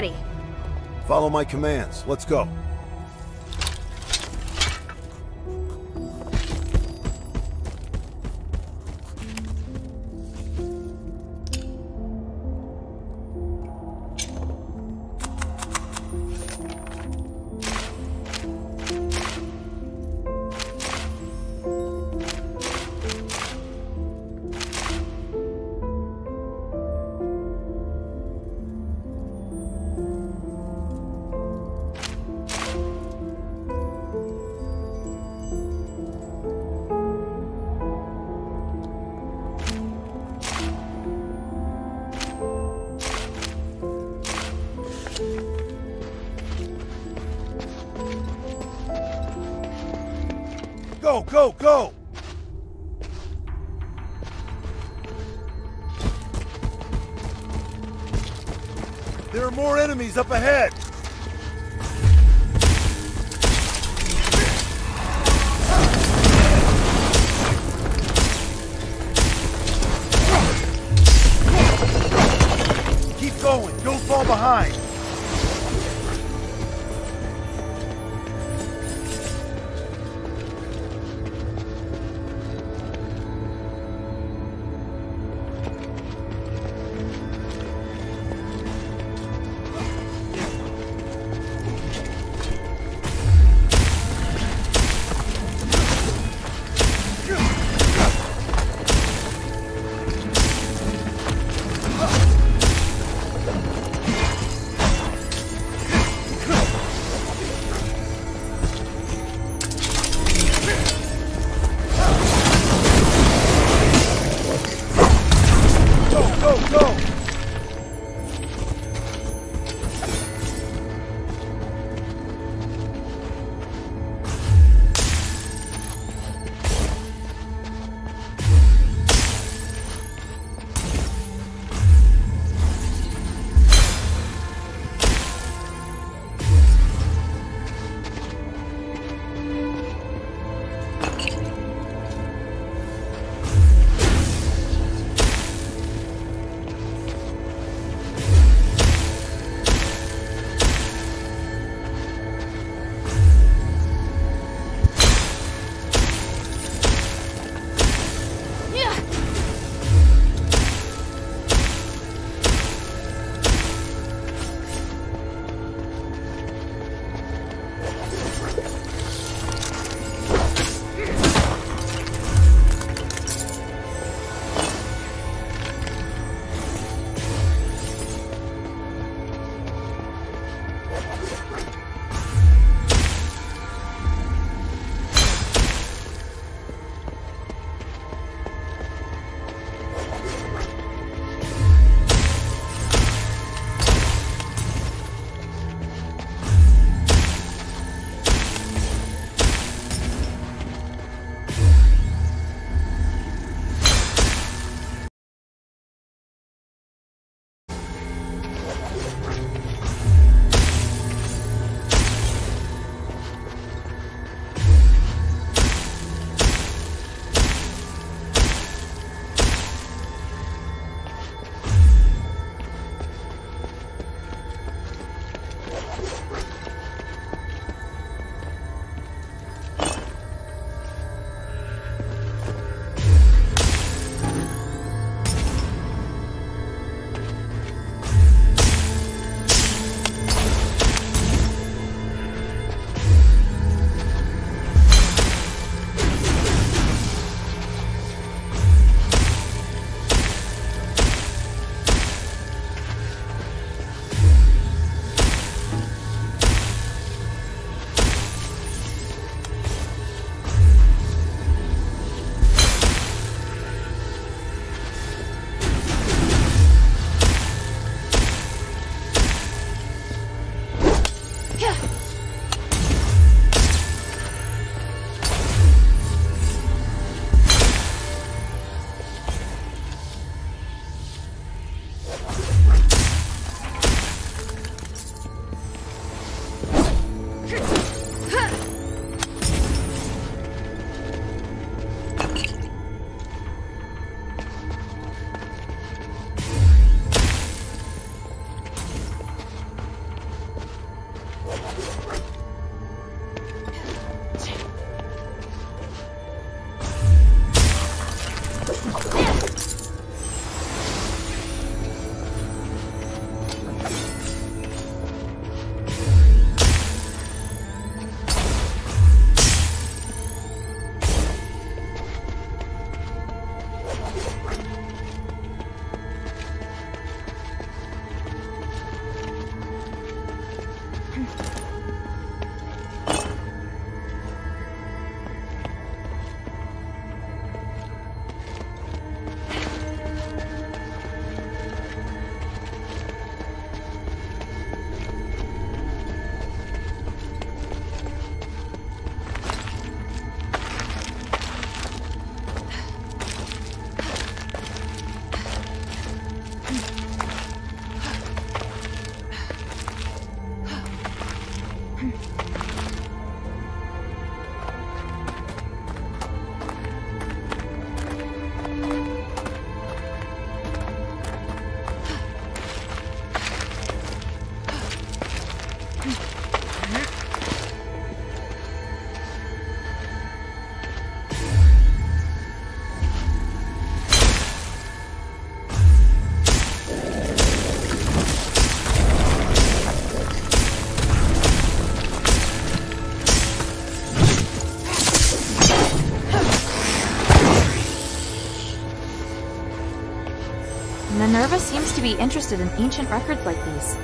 ready. Follow my commands. Let's go. Go, go, go! There are more enemies up ahead! Keep going, don't fall behind! Minerva seems to be interested in ancient records like these.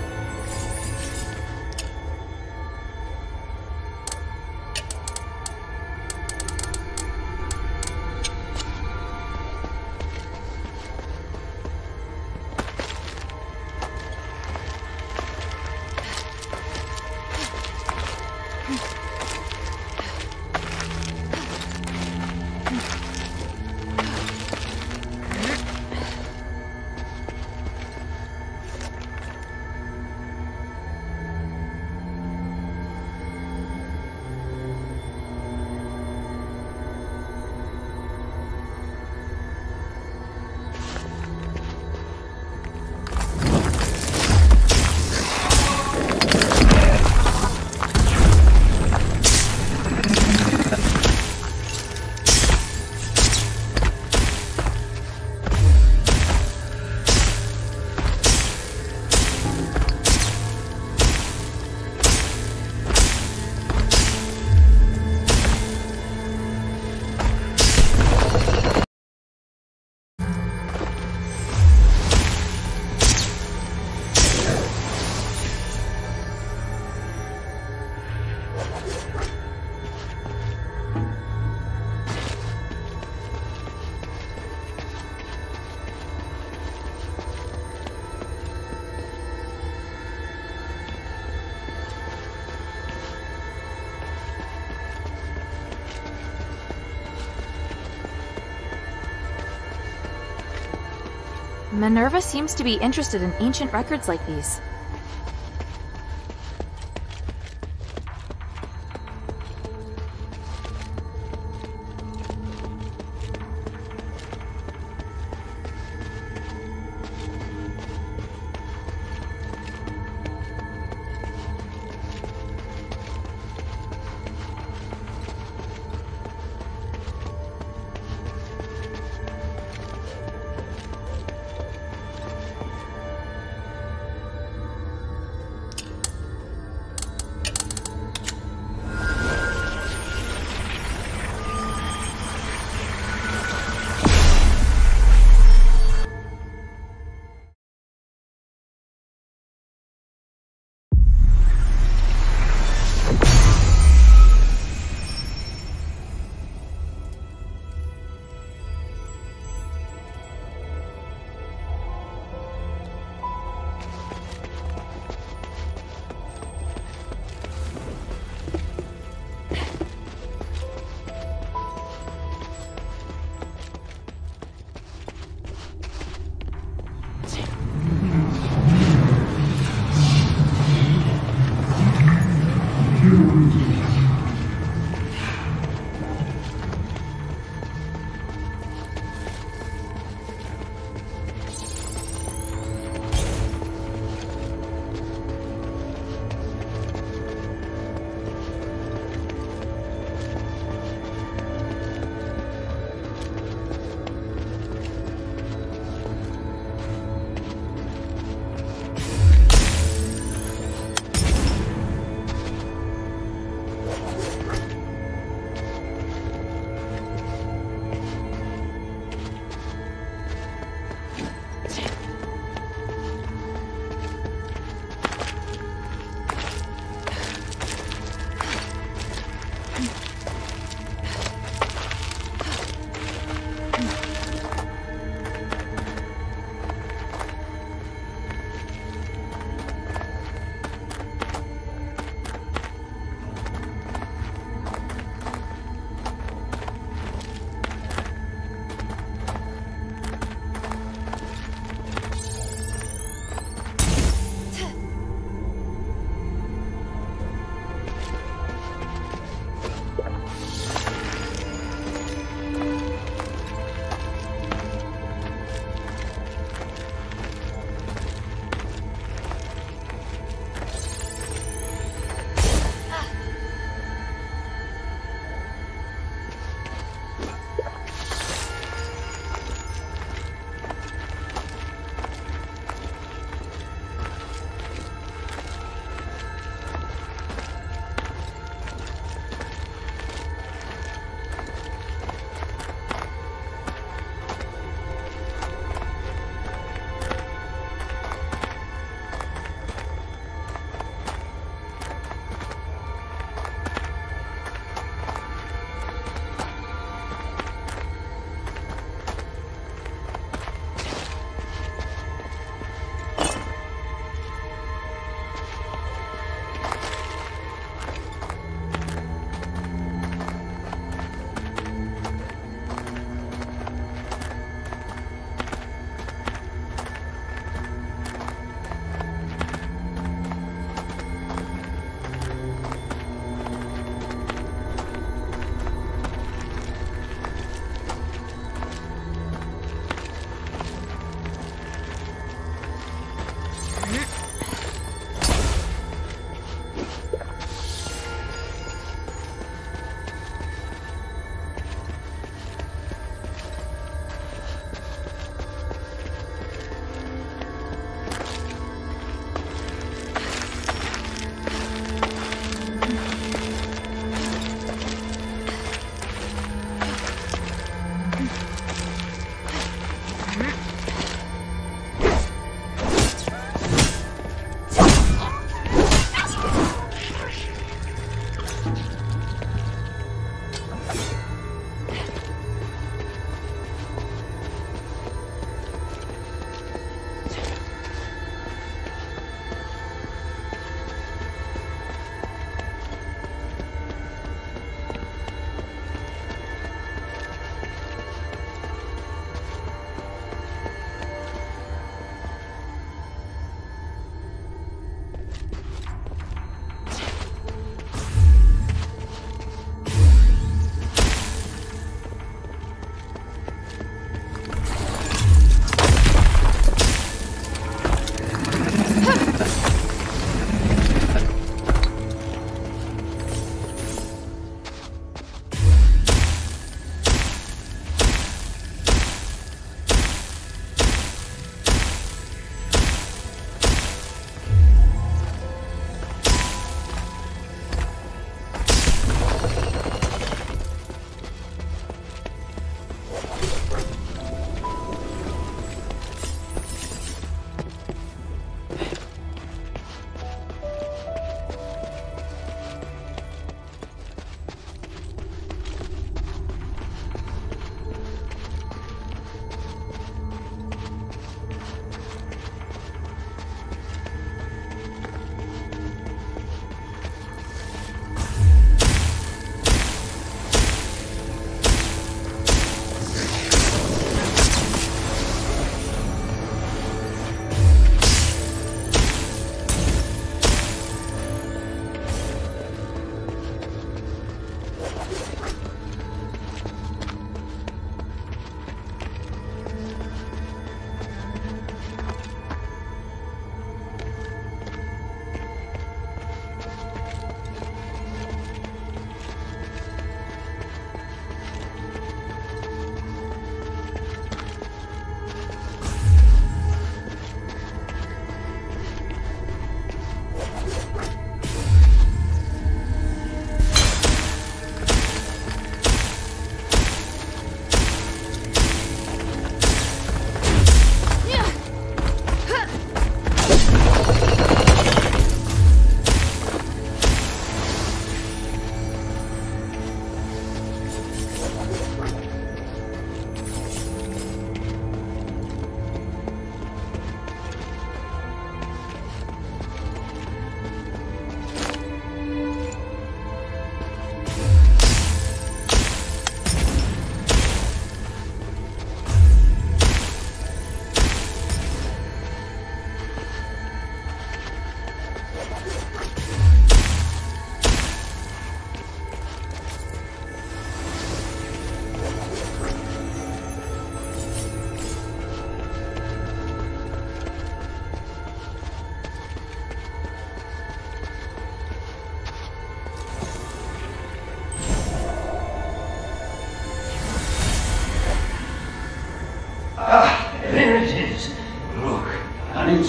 Minerva seems to be interested in ancient records like these.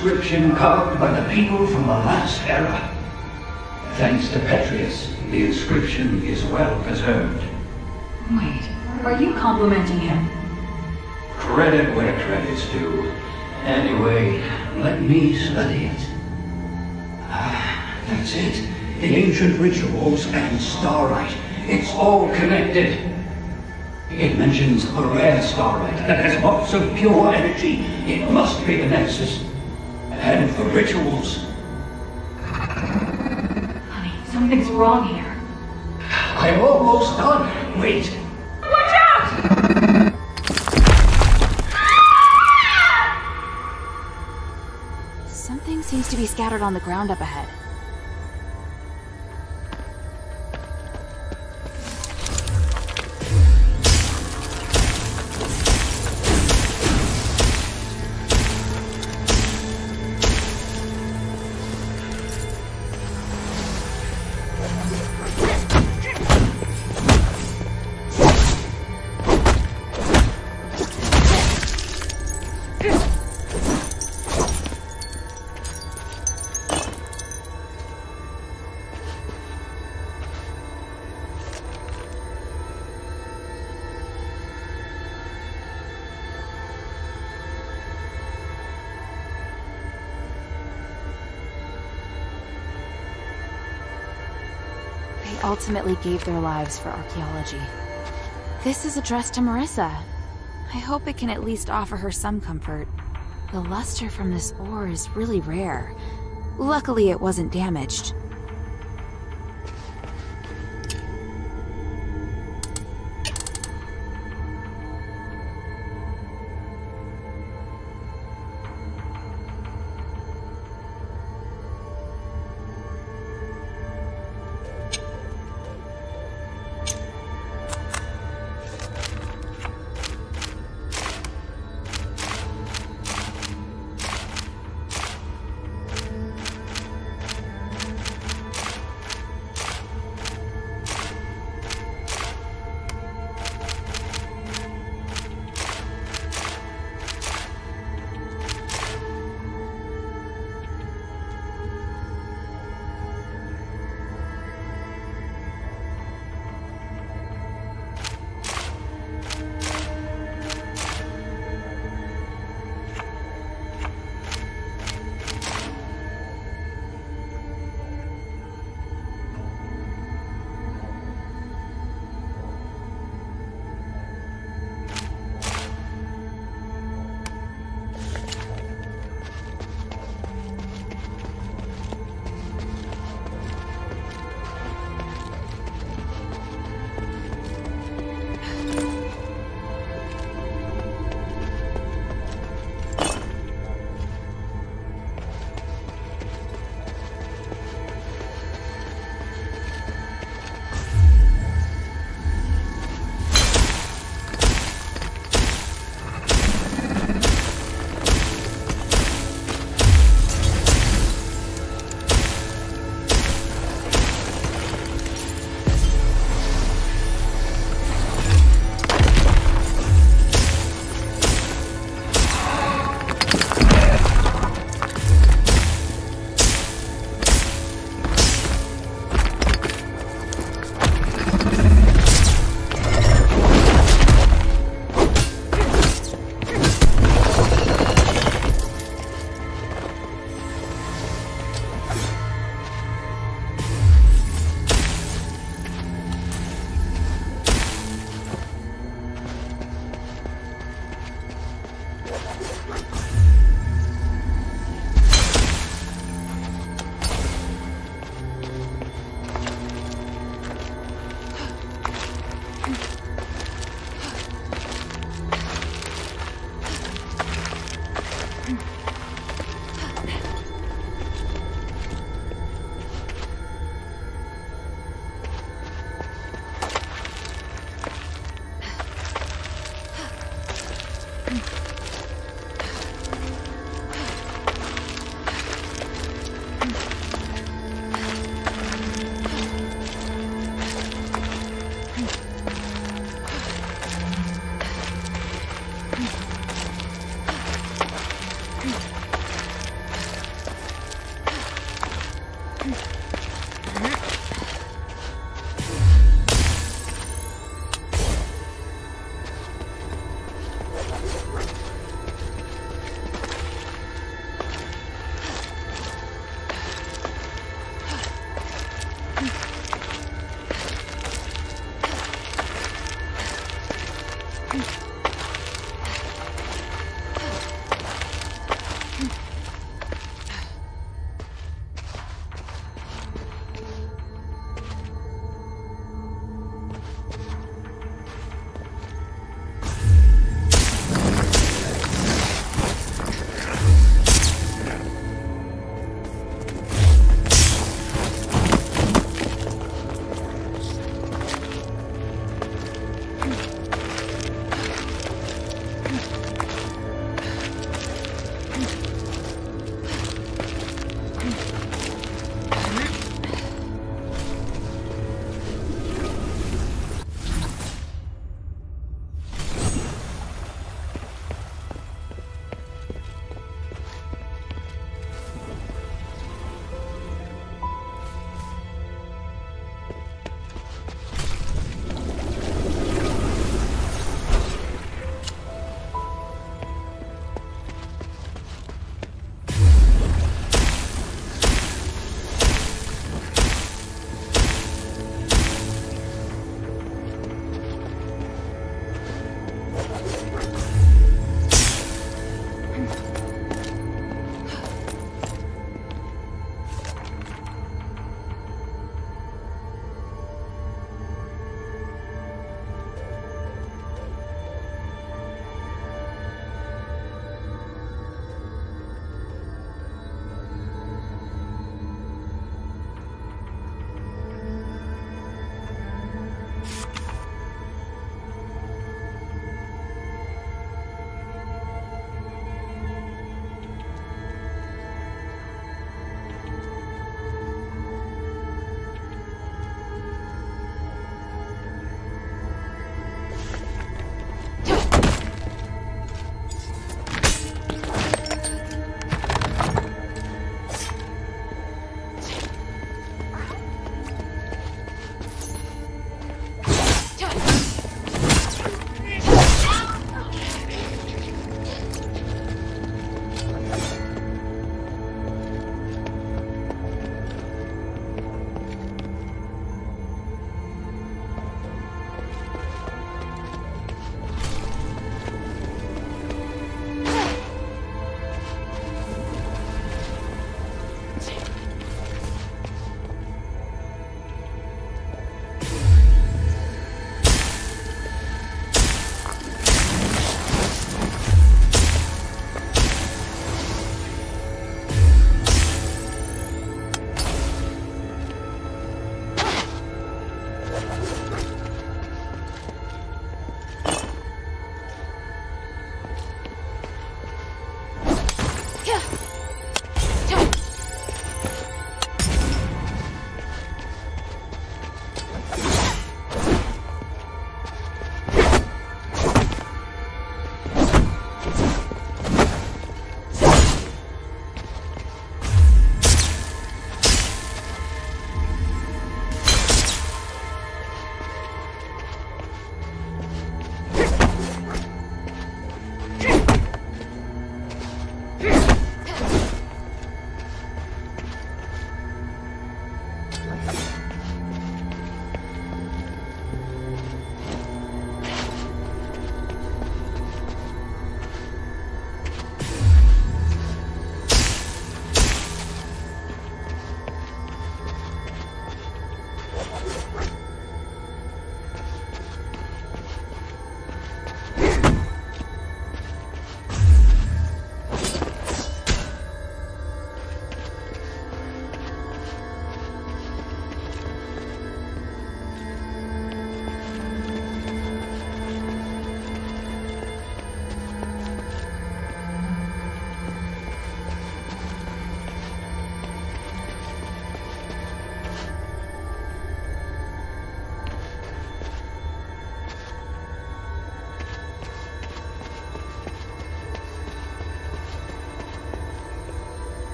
inscription carved by the people from the last era. Thanks to Petrius, the inscription is well preserved. Wait, are you complimenting him? Credit where credit's due. Anyway, let me study it. Ah, that's it. The ancient rituals and starlight. It's all connected. It mentions a rare starlight that has lots of pure energy. It must be the Nexus. And the rituals. Honey, something's wrong here. I'm almost done. Wait. Watch out! Something seems to be scattered on the ground up ahead. Ultimately gave their lives for archaeology. This is addressed to Marissa. I hope it can at least offer her some comfort. The luster from this ore is really rare. Luckily, it wasn't damaged.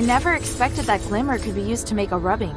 I never expected that glimmer could be used to make a rubbing.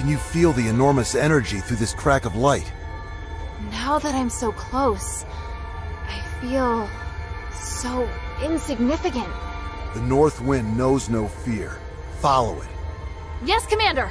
Can you feel the enormous energy through this crack of light? Now that I'm so close, I feel so insignificant. The North Wind knows no fear. Follow it. Yes, Commander!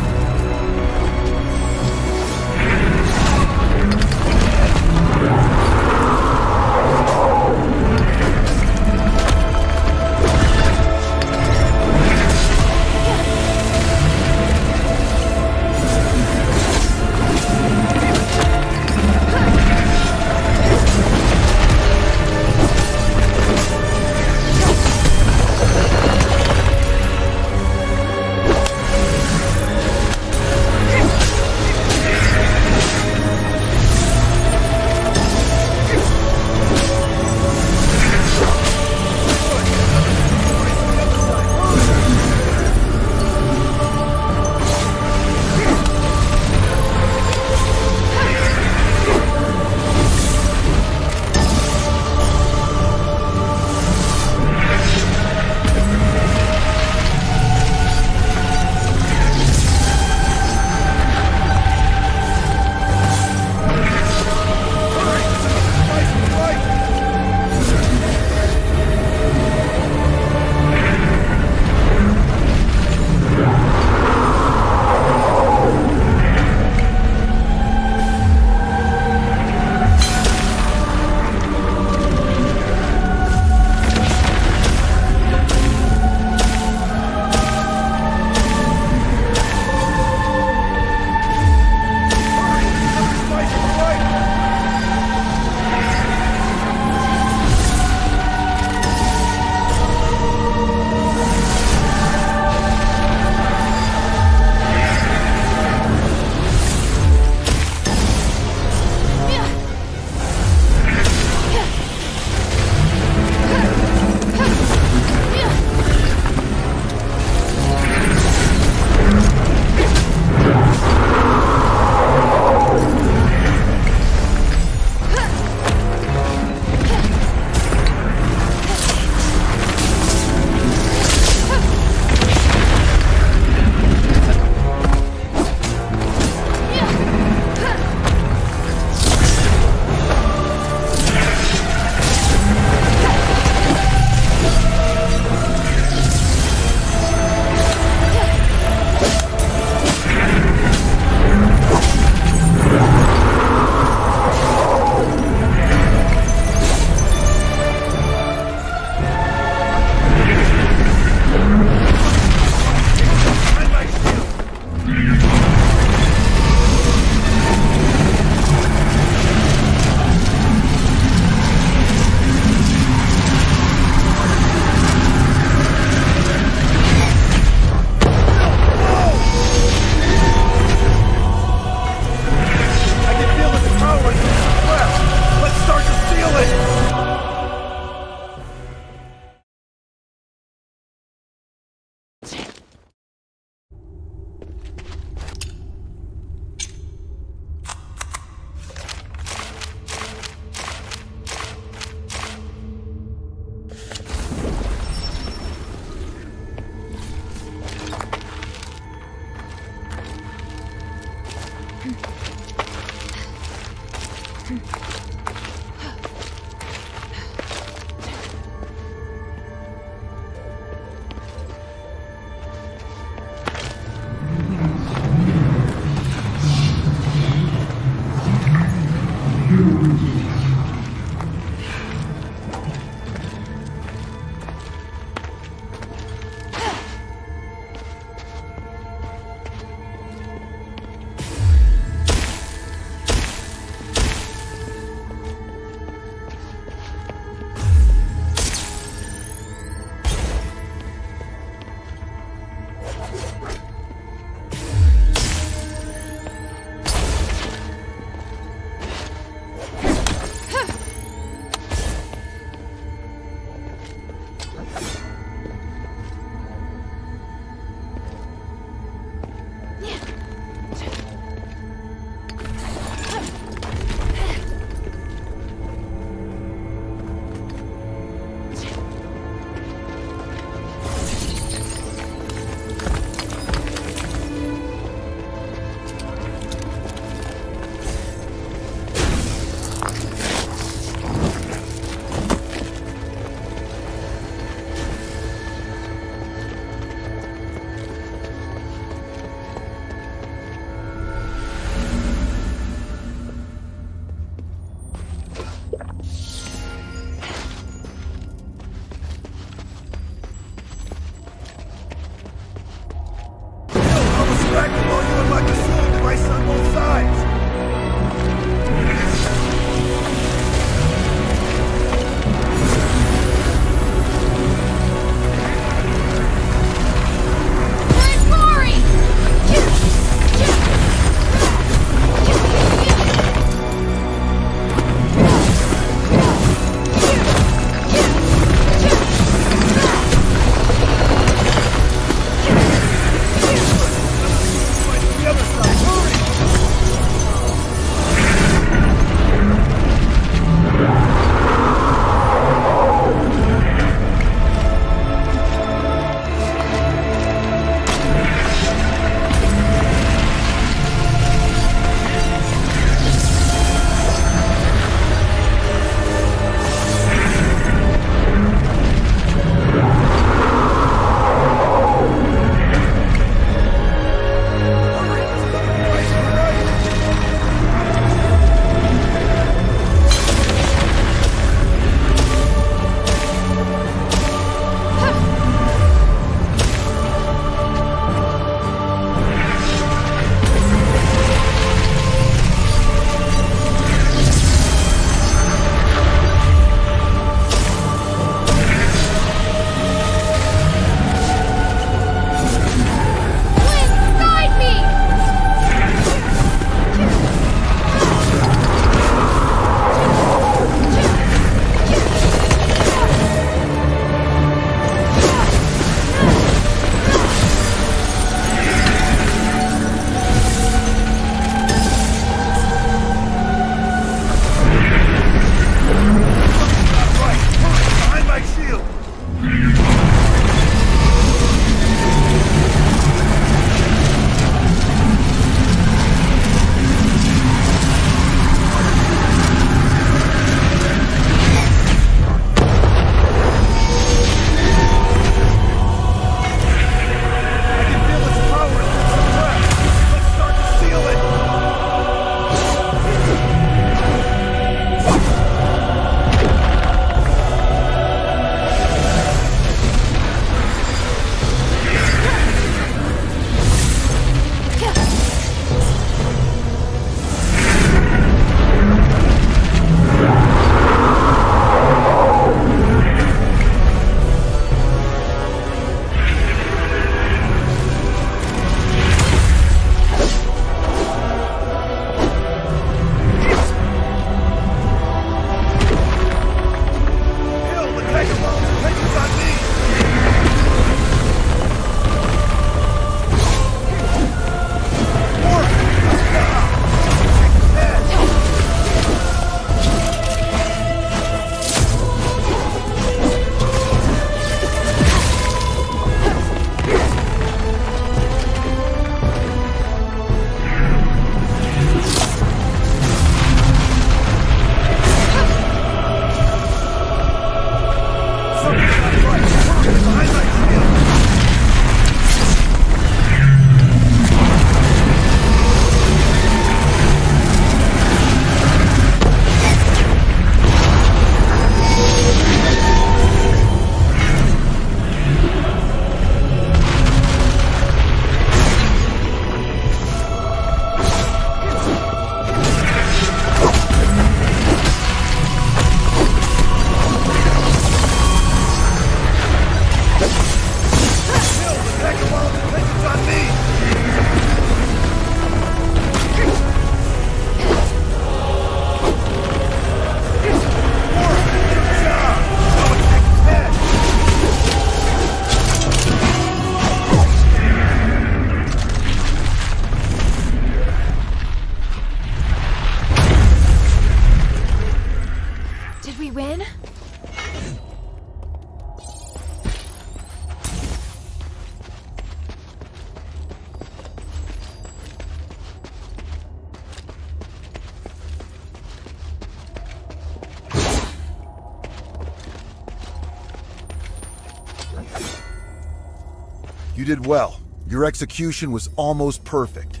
You did well. Your execution was almost perfect.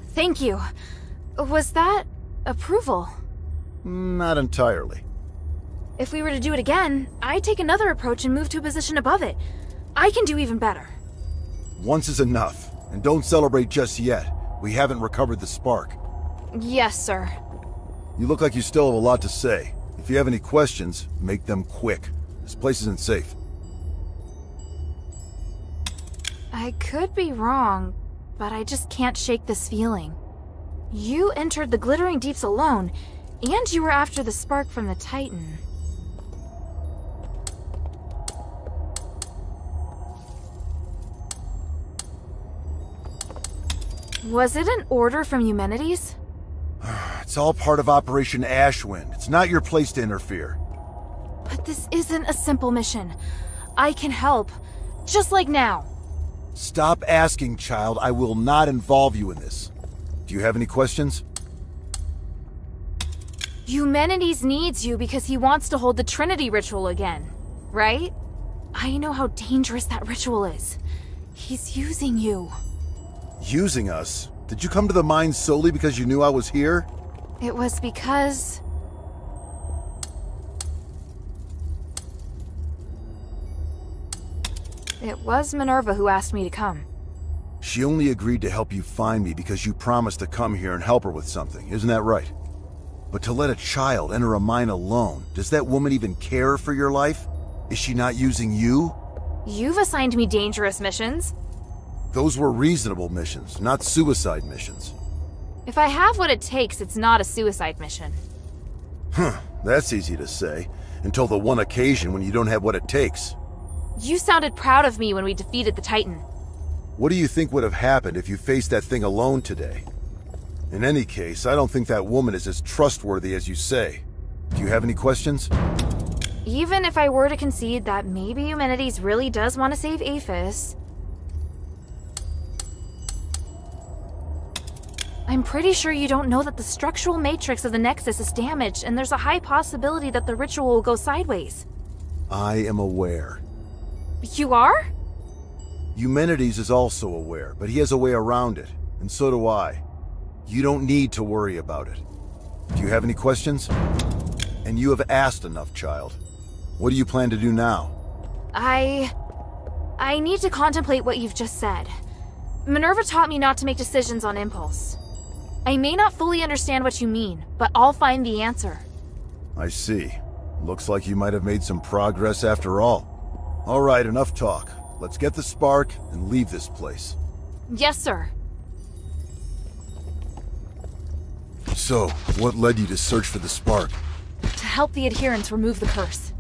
Thank you. Was that approval? Not entirely. If we were to do it again, I'd take another approach and move to a position above it. I can do even better. Once is enough, and don't celebrate just yet. We haven't recovered the spark. Yes, sir. You look like you still have a lot to say. If you have any questions, make them quick. This place isn't safe. I could be wrong, but I just can't shake this feeling. You entered the Glittering Deeps alone, and you were after the spark from the Titan. Was it an order from Eumenides? It's all part of Operation Ashwind. It's not your place to interfere. But this isn't a simple mission. I can help, just like now. Stop asking, child. I will not involve you in this. Do you have any questions? Eumenides needs you because he wants to hold the Trinity ritual again, right? I know how dangerous that ritual is. He's using you. Using us? Did you come to the mine solely because you knew I was here? It was because... It was Minerva who asked me to come. She only agreed to help you find me because you promised to come here and help her with something, isn't that right? But to let a child enter a mine alone, does that woman even care for your life? Is she not using you? You've assigned me dangerous missions. Those were reasonable missions, not suicide missions. If I have what it takes, it's not a suicide mission. That's easy to say, until the one occasion when you don't have what it takes. You sounded proud of me when we defeated the Titan. What do you think would have happened if you faced that thing alone today? In any case, I don't think that woman is as trustworthy as you say. Do you have any questions? Even if I were to concede that maybe Eumenides really does want to save Aphis, I'm pretty sure you don't know that the structural matrix of the Nexus is damaged, and there's a high possibility that the ritual will go sideways. I am aware. You are? Eumenides is also aware, but he has a way around it, and so do I. You don't need to worry about it. Do you have any questions? And you have asked enough, child. What do you plan to do now? I need to contemplate what you've just said. Minerva taught me not to make decisions on impulse. I may not fully understand what you mean, but I'll find the answer. I see. Looks like you might have made some progress after all. All right, enough talk. Let's get the spark and leave this place. Yes, sir. So, what led you to search for the spark? To help the adherents remove the curse.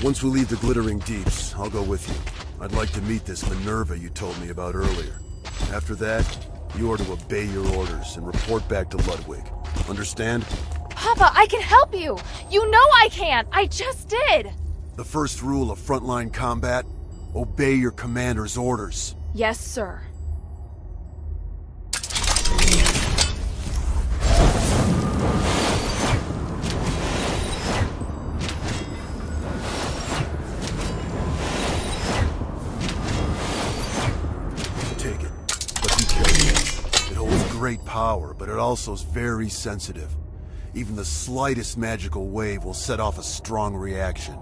Once we leave the Glittering Deeps, I'll go with you. I'd like to meet this Minerva you told me about earlier. After that, you are to obey your orders and report back to Ludwig. Understand? Papa, I can help you! You know I can! I just did! The first rule of frontline combat? Obey your commander's orders. Yes, sir. great power, but it also is very sensitive. Even the slightest magical wave will set off a strong reaction.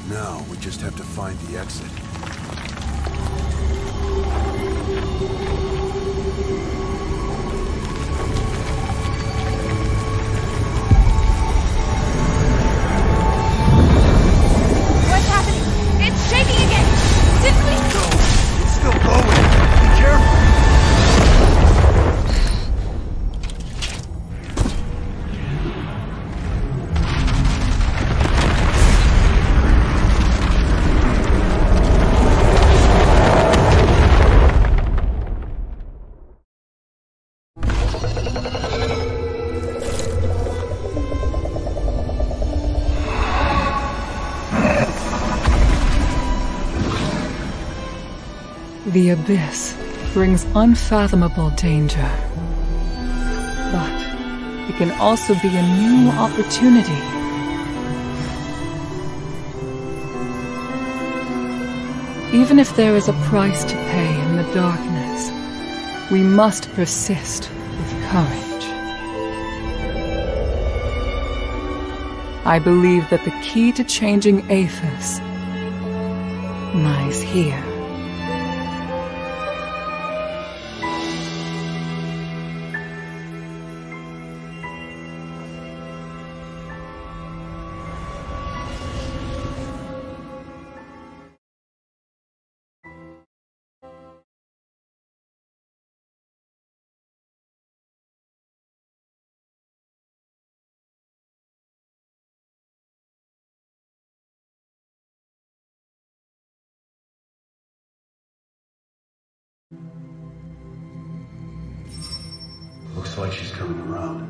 Now, we just have to find the exit. What's happening? It's shaking again! Simply... No! It's still going! Be careful! The abyss brings unfathomable danger. But it can also be a new opportunity. Even if there is a price to pay in the darkness, we must persist with courage. I believe that the key to changing Aethys lies here. Looks like she's coming around.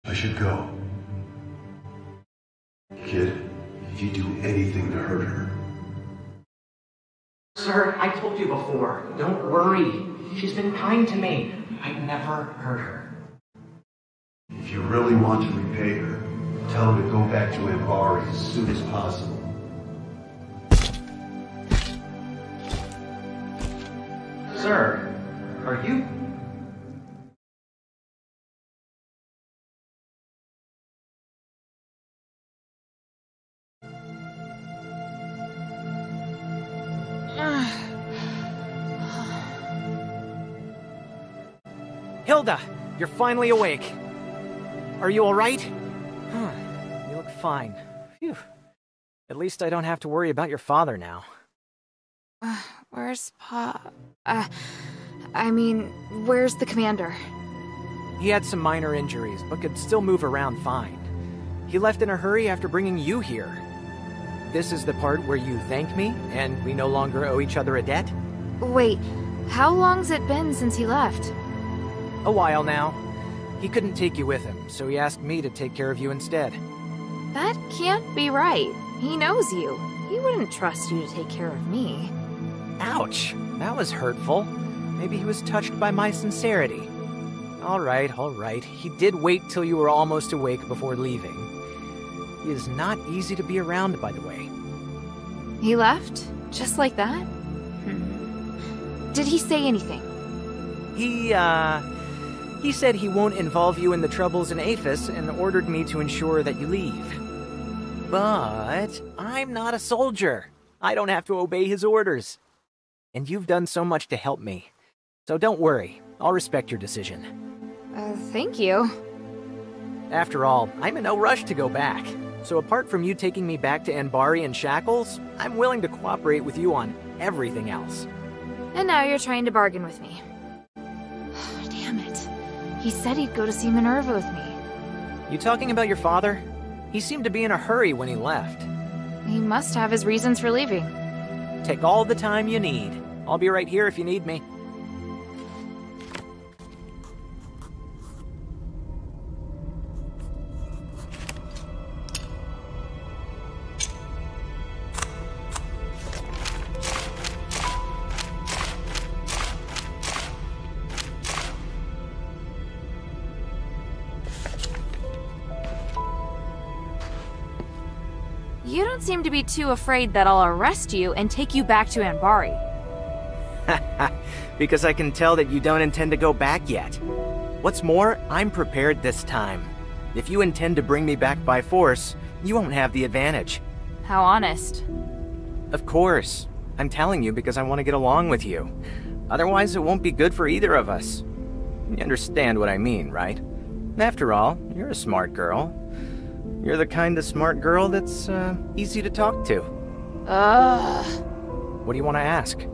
I should go. Kid, if you do anything to hurt her... Sir, I told you before, don't worry. She's been kind to me. I'd never hurt her. If you really want to repay her, tell her to go back to Ambari as soon as possible. Sir, are you... Hilda, you're finally awake. Are you alright? You look fine. Phew. At least I don't have to worry about your father now. Where's Pa... where's the commander? He had some minor injuries, but could still move around fine. He left in a hurry after bringing you here. This is the part where you thank me, and we no longer owe each other a debt? Wait, how long's it been since he left? A while now. He couldn't take you with him, so he asked me to take care of you instead. That can't be right. He knows you. He wouldn't trust you to take care of me. Ouch! That was hurtful. Maybe he was touched by my sincerity. Alright. He did wait till you were almost awake before leaving. He is not easy to be around, by the way. He left? Just like that? Did he say anything? He said he won't involve you in the troubles in Aethys and ordered me to ensure that you leave. But I'm not a soldier. I don't have to obey his orders. And you've done so much to help me. So don't worry. I'll respect your decision. Thank you. After all, I'm in no rush to go back. So apart from you taking me back to Anbari in shackles, I'm willing to cooperate with you on everything else. And now you're trying to bargain with me. Damn it. He said he'd go to see Minerva with me. You talking about your father? He seemed to be in a hurry when he left. He must have his reasons for leaving. Take all the time you need. I'll be right here if you need me. seem to be too afraid that I'll arrest you and take you back to Anbari. Because I can tell that you don't intend to go back yet. What's more, I'm prepared this time. If you intend to bring me back by force, you won't have the advantage. How honest. Of course. I'm telling you because I want to get along with you. Otherwise, it won't be good for either of us. You understand what I mean, right? After all, you're a smart girl. You're the kind of smart girl that's, easy to talk to. What do you want to ask?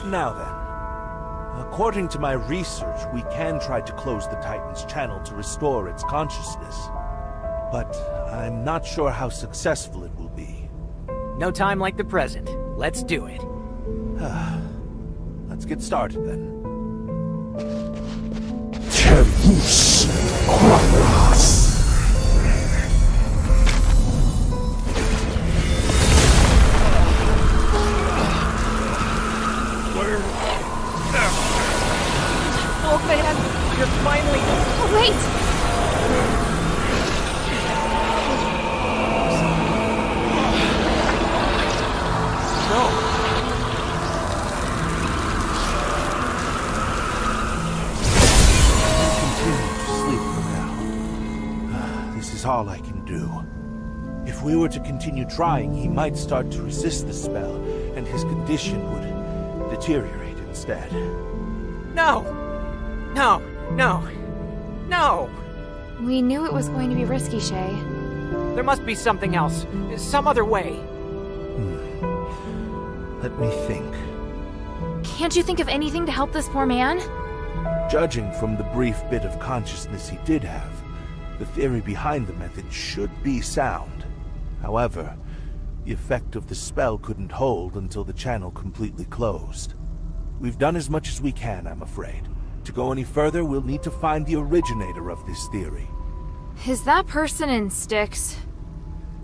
Now then, according to my research, we can try to close the Titan's channel to restore its consciousness. But I'm not sure how successful it will be. No time like the present. Let's do it. Let's get started then. Oh man, you're finally... Oh, wait! No. Continue to sleep for now. This is all I can do. If we were to continue trying, he might start to resist the spell, and his condition would deteriorate instead. No! No! No! No! We knew it was going to be risky, Shay. There must be something else. Some other way. Let me think. Can't you think of anything to help this poor man? Judging from the brief bit of consciousness he did have, the theory behind the method should be sound. However, the effect of the spell couldn't hold until the channel completely closed. We've done as much as we can, I'm afraid. To go any further, we'll need to find the originator of this theory. Is that person in Styx?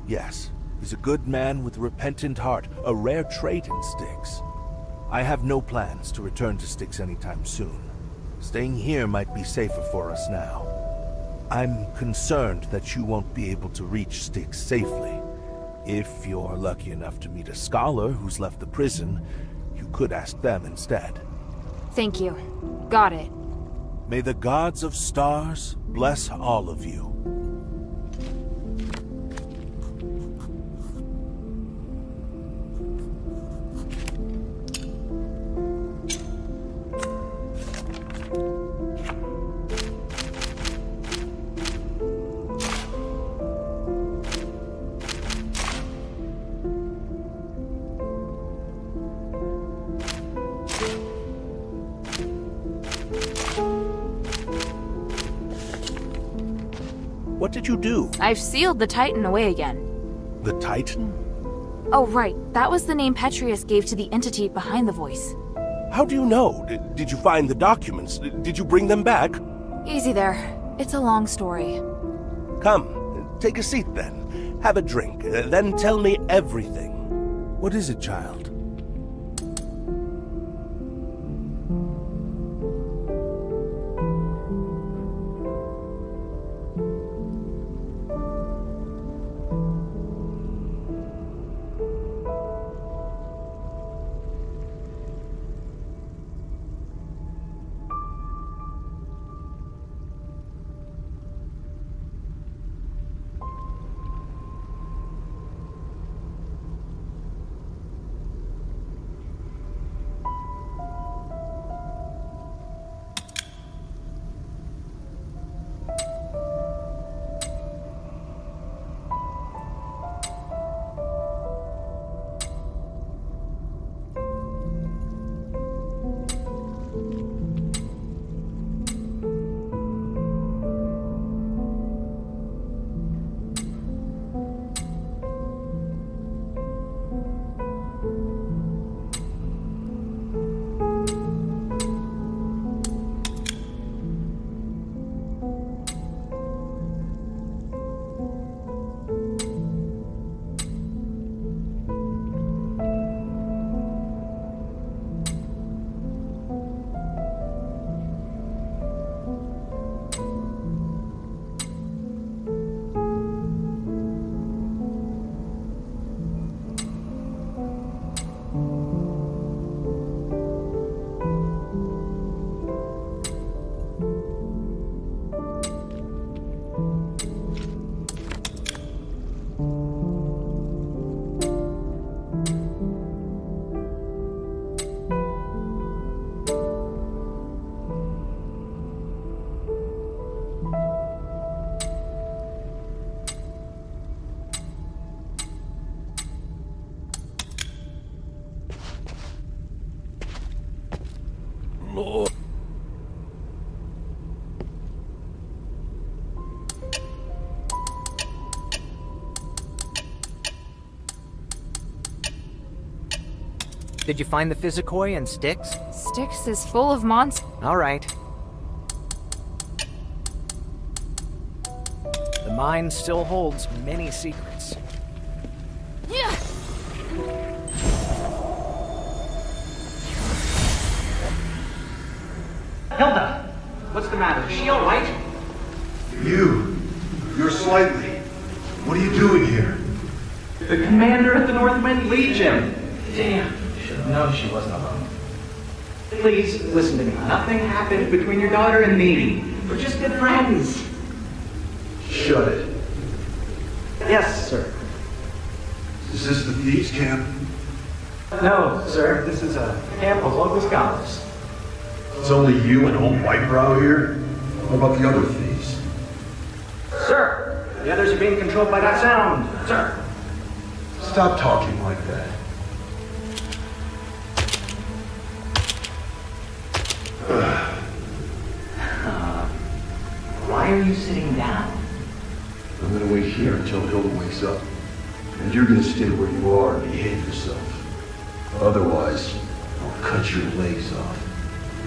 Yes, he's a good man with a repentant heart, a rare trait in Styx. I have no plans to return to Styx anytime soon. Staying here might be safer for us now. I'm concerned that you won't be able to reach Styx safely. If you're lucky enough to meet a scholar who's left the prison, you could ask them instead. Thank you. Got it. May the gods of stars bless all of you. What did you do? I've sealed the Titan away again. The Titan? Oh, right. That was the name Petrius gave to the entity behind the voice. How do you know? Did you find the documents? Did you bring them back? Easy there. It's a long story. Come, take a seat then. Have a drink, then tell me everything. What is it, child? Lord. Did you find the Physicoi and Styx? Styx is full of monsters. All right. The mine still holds many secrets. Hilda! What's the matter? Is she alright? You're slightly. What are you doing here? The commander at the Northwind Legion! Damn, should have known she wasn't alone. Please, listen to me. Nothing happened between your daughter and me. We're just good friends. Shut it. Yes, sir. Is this the thieves' camp? No, sir. This is a camp of local scholars. It's only you and old Whitebrow here? What about the other thieves? Sir! The others are being controlled by that sound, sir. Stop talking like that. Why are you sitting down? I'm gonna wait here until Hilda wakes up. And you're gonna stay where you are and behave yourself. Otherwise, I'll cut your legs off.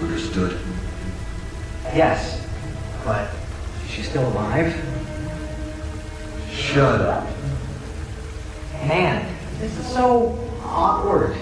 Understood? Yes, but she's still alive? Shut up. Man, this is so awkward.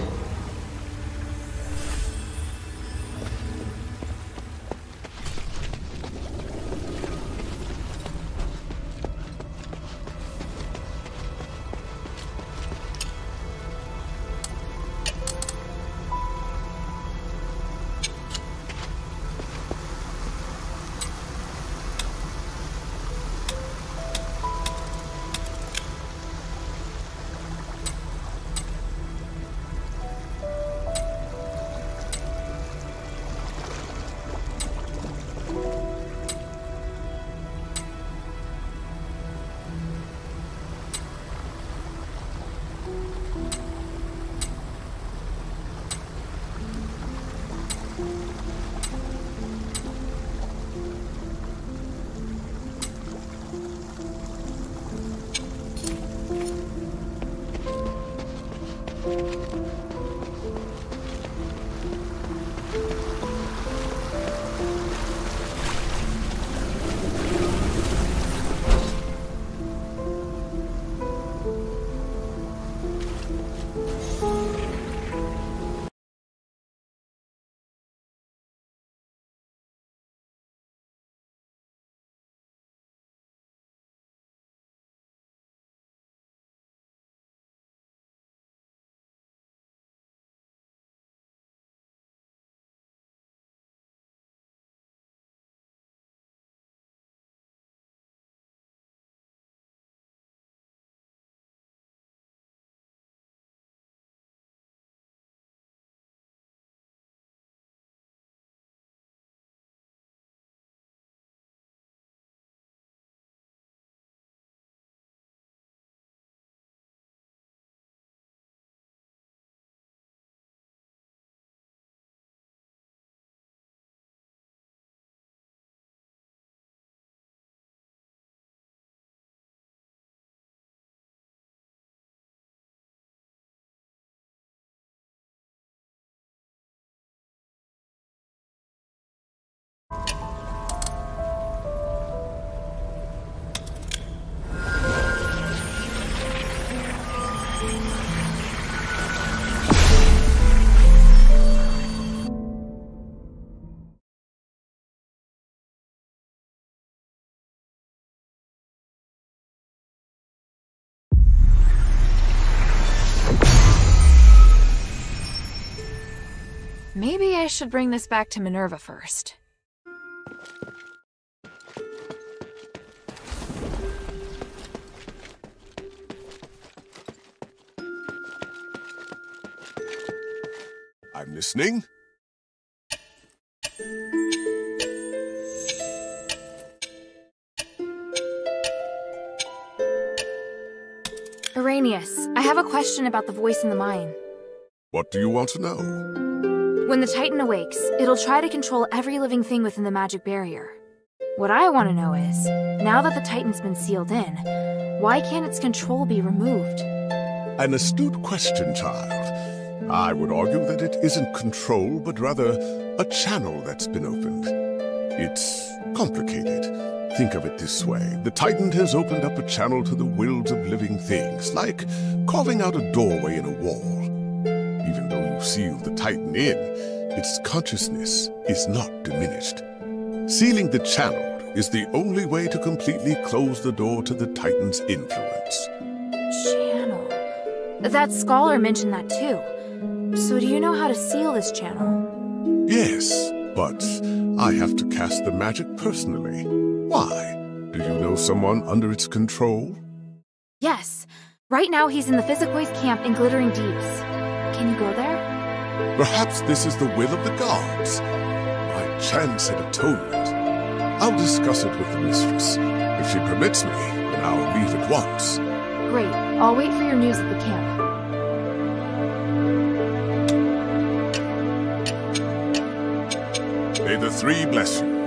Maybe I should bring this back to Minerva first. I'm listening. Irenaeus, I have a question about the voice in the mine. What do you want to know? When the Titan awakes, it'll try to control every living thing within the magic barrier. What I want to know is, now that the Titan's been sealed in, why can't its control be removed? An astute question, child. I would argue that it isn't control, but rather a channel that's been opened. It's complicated. Think of it this way. The Titan has opened up a channel to the wills of living things, like carving out a doorway in a wall. Even though you seal the Titan in, its consciousness is not diminished. Sealing the channel is the only way to completely close the door to the Titan's influence. Channel. That scholar mentioned that too. So do you know how to seal this channel? Yes, but I have to cast the magic personally. Why? Do you know someone under its control? Yes. Right now he's in the Physicoids camp in Glittering Deeps. Can you go there? Perhaps this is the will of the gods. My chance at atonement. I'll discuss it with the mistress. If she permits me, then I'll leave at once. Great. I'll wait for your news at the camp. May the three bless you.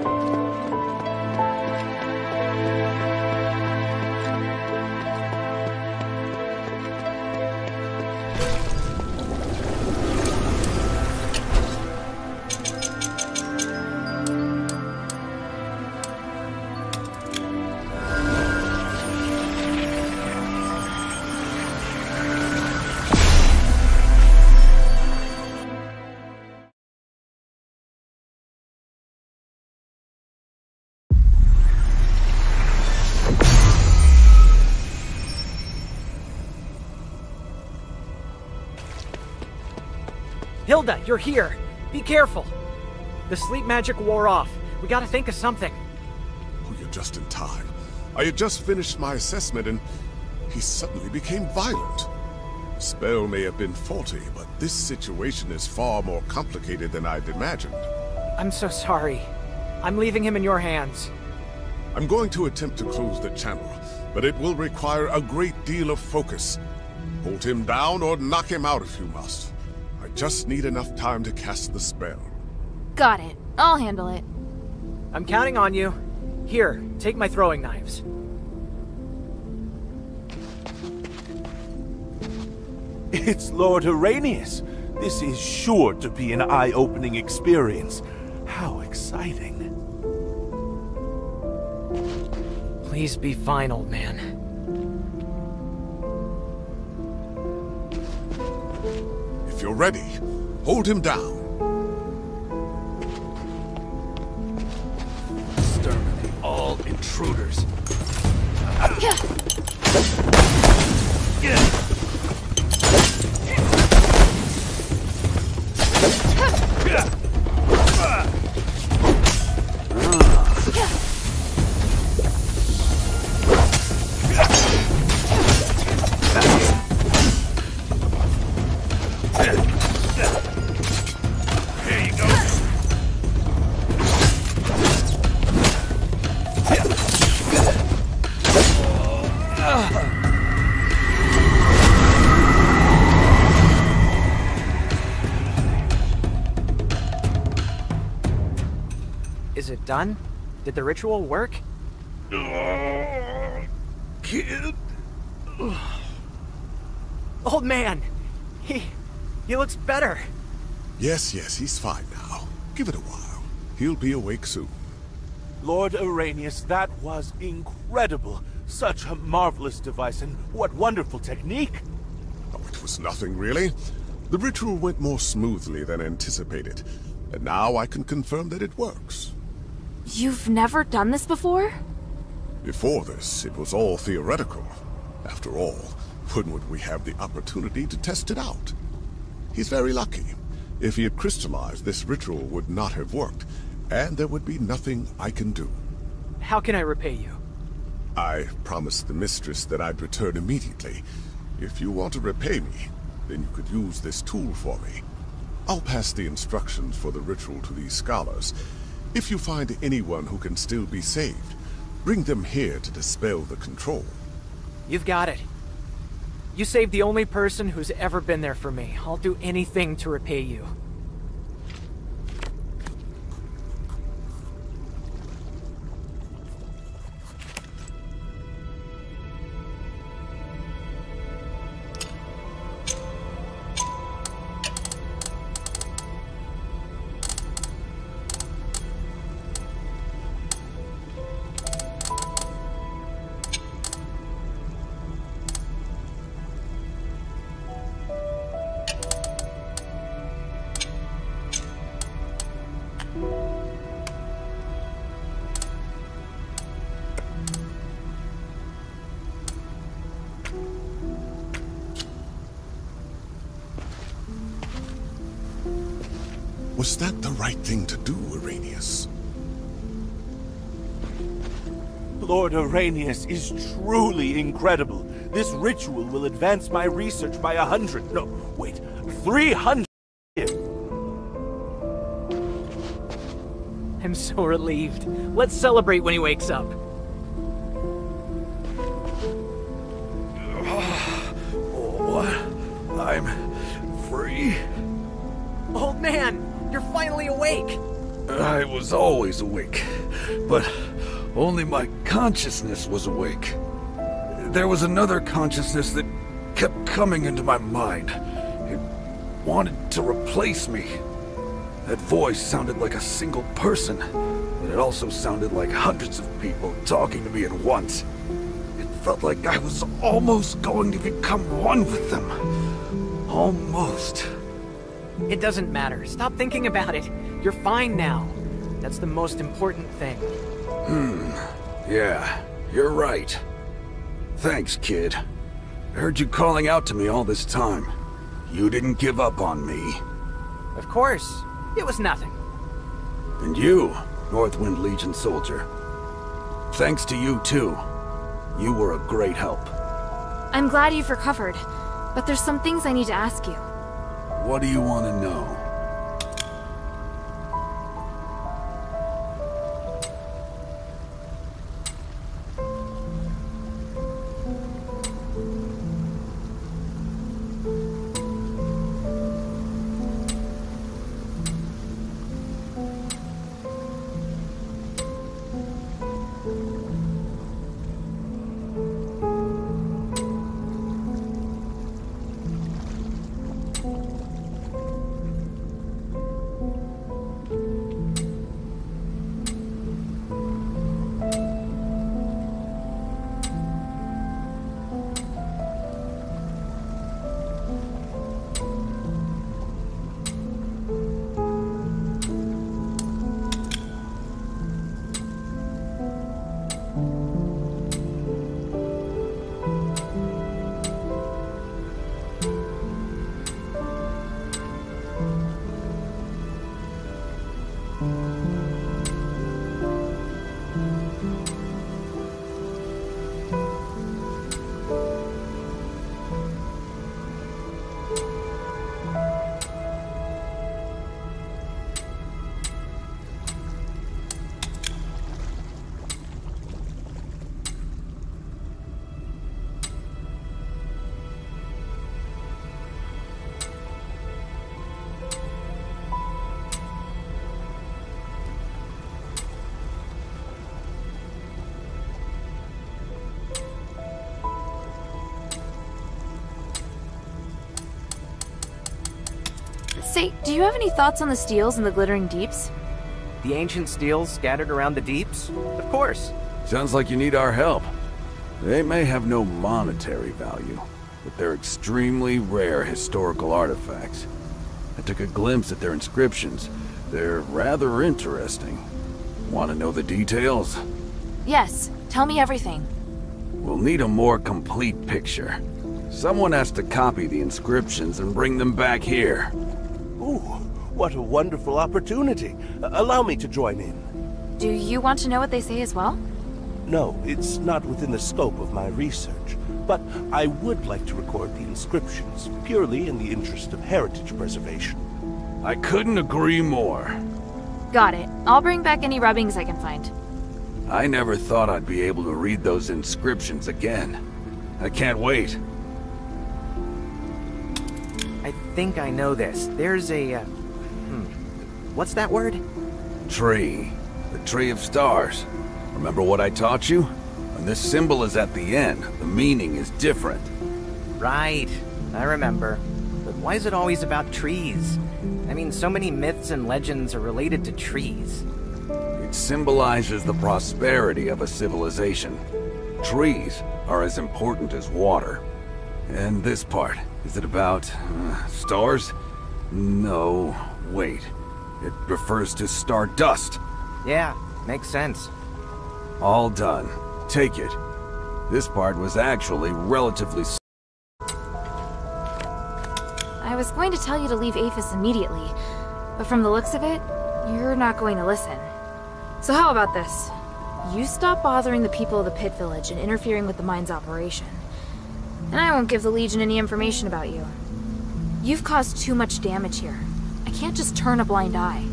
Hilda, you're here! Be careful! The sleep magic wore off. We gotta think of something. Oh, you're just in time. I had just finished my assessment and he suddenly became violent. The spell may have been faulty, but this situation is far more complicated than I'd imagined. I'm so sorry. I'm leaving him in your hands. I'm going to attempt to close the channel, but it will require a great deal of focus. Hold him down or knock him out if you must. I just need enough time to cast the spell. Got it. I'll handle it. I'm counting on you. Here, take my throwing knives. It's Lord Arrhenius. This is sure to be an eye-opening experience. How exciting. Please be fine, old man. If you're ready, hold him down. Exterminate all intruders. Is it done? Did the ritual work? Kid. Old man! He looks better. Yes, he's fine now. Give it a while. He'll be awake soon. Lord Arrhenius, that was incredible. Such a marvelous device, and what wonderful technique. Oh, it was nothing, really. The ritual went more smoothly than anticipated, and now I can confirm that it works. You've never done this before? Before this, it was all theoretical. After all, when would we have the opportunity to test it out? He's very lucky. If he had crystallized, this ritual would not have worked, and there would be nothing I can do. How can I repay you? I promised the mistress that I'd return immediately. If you want to repay me, then you could use this tool for me. I'll pass the instructions for the ritual to these scholars. If you find anyone who can still be saved, bring them here to dispel the control. You've got it. You saved the only person who's ever been there for me. I'll do anything to repay you. Was that the right thing to do, Arrhenius? Lord Arrhenius is truly incredible. This ritual will advance my research by 100, no, wait, 300. I'm so relieved. Let's celebrate when he wakes up. What? I'm free? Old man, you're finally awake. I was always awake, but only my consciousness was awake. There was another consciousness that kept coming into my mind. It wanted to replace me. That voice sounded like a single person, but it also sounded like hundreds of people talking to me at once. It felt like I was almost going to become one with them. Almost. It doesn't matter. Stop thinking about it. You're fine now. That's the most important thing. Yeah, you're right. Thanks, kid. I heard you calling out to me all this time. You didn't give up on me. Of course. It was nothing. And you, Northwind Legion soldier. Thanks to you, too. You were a great help. I'm glad you've recovered, but there's some things I need to ask you. What do you want to know? Say, do you have any thoughts on the steels in the glittering deeps? The ancient steels scattered around the deeps? Of course. Sounds like you need our help. They may have no monetary value, but they're extremely rare historical artifacts. I took a glimpse at their inscriptions. They're rather interesting. Want to know the details? Yes, tell me everything. We'll need a more complete picture. Someone has to copy the inscriptions and bring them back here. Ooh, what a wonderful opportunity. Allow me to join in. Do you want to know what they say as well? No, it's not within the scope of my research, but I would like to record the inscriptions, purely in the interest of heritage preservation. I couldn't agree more. Got it. I'll bring back any rubbings I can find. I never thought I'd be able to read those inscriptions again. I can't wait. I think I know this. There's a, what's that word? Tree. The Tree of Stars. Remember what I taught you? When this symbol is at the end, the meaning is different. Right. I remember. But why is it always about trees? I mean, so many myths and legends are related to trees. It symbolizes the prosperity of a civilization. Trees are as important as water. And this part, is it about stars? No, wait. It refers to stardust. Yeah, makes sense. All done. Take it. This part was actually relatively... I was going to tell you to leave Aphis immediately, But from the looks of it, you're not going to listen. So how about this? You stop bothering the people of the Pit Village and interfering with the mine's operation. And I won't give the Legion any information about you. You've caused too much damage here. I can't just turn a blind eye.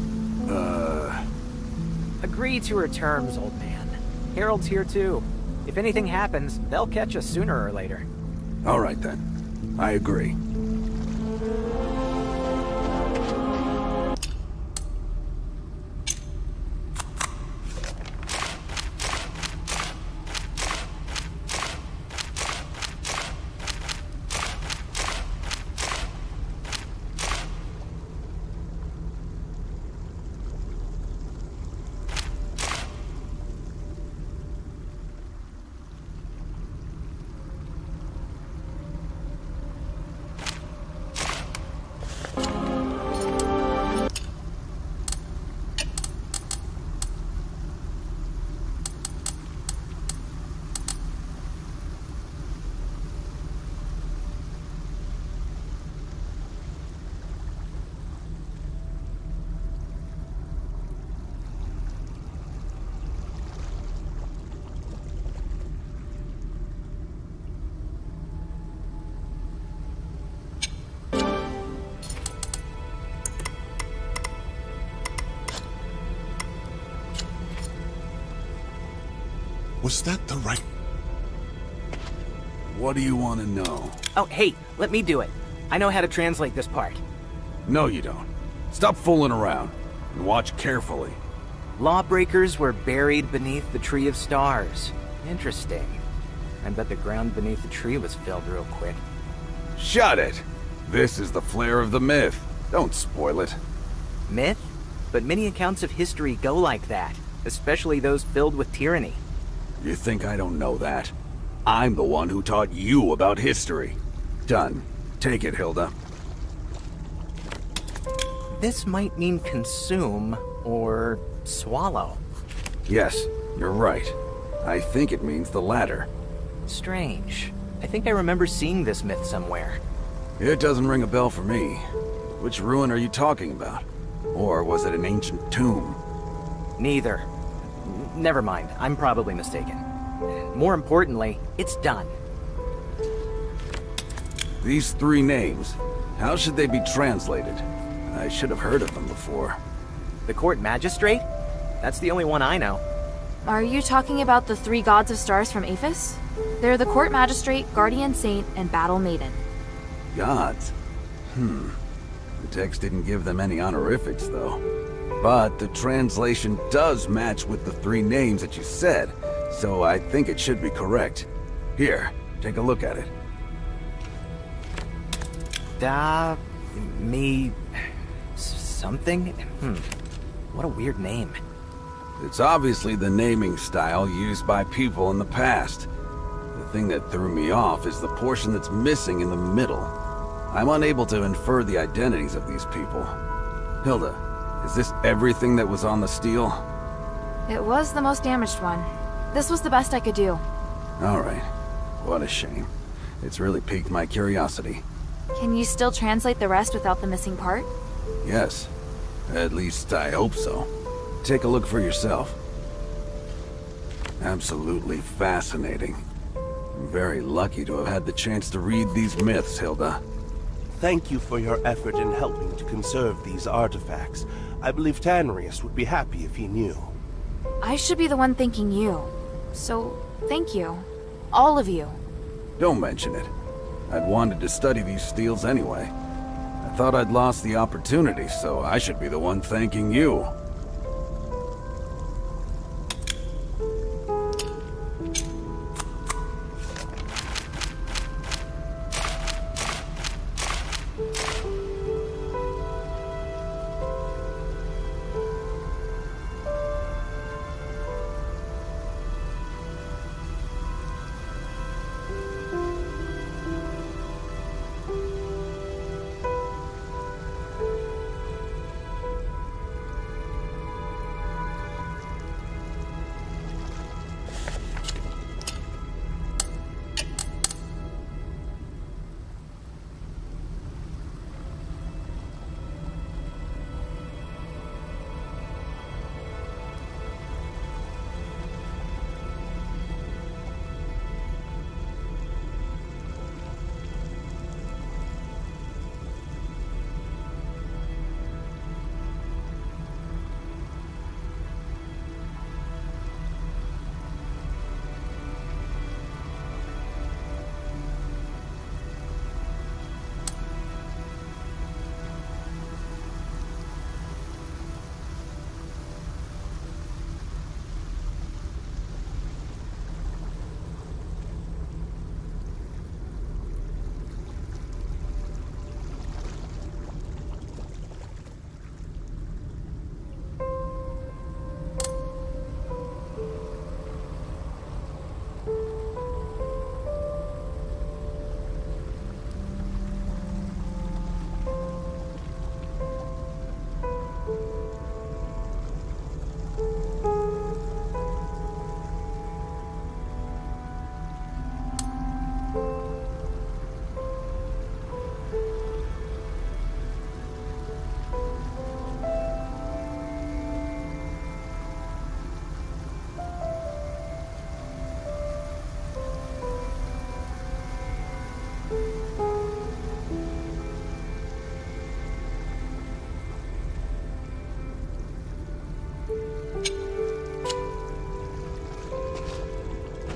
Agree to her terms, old man. Harold's here too. If anything happens, they'll catch us sooner or later. All right then. I agree. Was that the right... What do you want to know? Oh, hey, let me do it. I know how to translate this part. No, you don't. Stop fooling around, and watch carefully. Lawbreakers were buried beneath the Tree of Stars. Interesting. I bet the ground beneath the tree was filled real quick. Shut it! This is the flair of the myth. Don't spoil it. Myth? But many accounts of history go like that, especially those filled with tyranny. You think I don't know that? I'm the one who taught you about history. Done. Take it, Hilda. This might mean consume or swallow. Yes, you're right. I think it means the latter. Strange. I think I remember seeing this myth somewhere. It doesn't ring a bell for me. Which ruin are you talking about? Or was it an ancient tomb? Neither. Never mind, I'm probably mistaken. More importantly, it's done. These three names, how should they be translated? I should have heard of them before. The court magistrate? That's the only one I know. Are you talking about the three gods of stars from Aphis? They're the court magistrate, guardian saint, and battle maiden. Gods? The text didn't give them any honorifics, though. But the translation does match with the three names that you said, so I think it should be correct. Here, take a look at it. Me... something? What a weird name. It's obviously the naming style used by people in the past. The thing that threw me off is the portion that's missing in the middle. I'm unable to infer the identities of these people. Hilda, is this everything that was on the steel? It was the most damaged one. This was the best I could do. Alright. What a shame. It's really piqued my curiosity. Can you still translate the rest without the missing part? Yes. At least I hope so. Take a look for yourself. Absolutely fascinating. I'm very lucky to have had the chance to read these myths, Hilda. Thank you for your effort in helping to conserve these artifacts. I believe Tanrius would be happy if he knew. I should be the one thanking you. So, thank you. All of you. Don't mention it. I'd wanted to study these steels anyway. I thought I'd lost the opportunity, so I should be the one thanking you.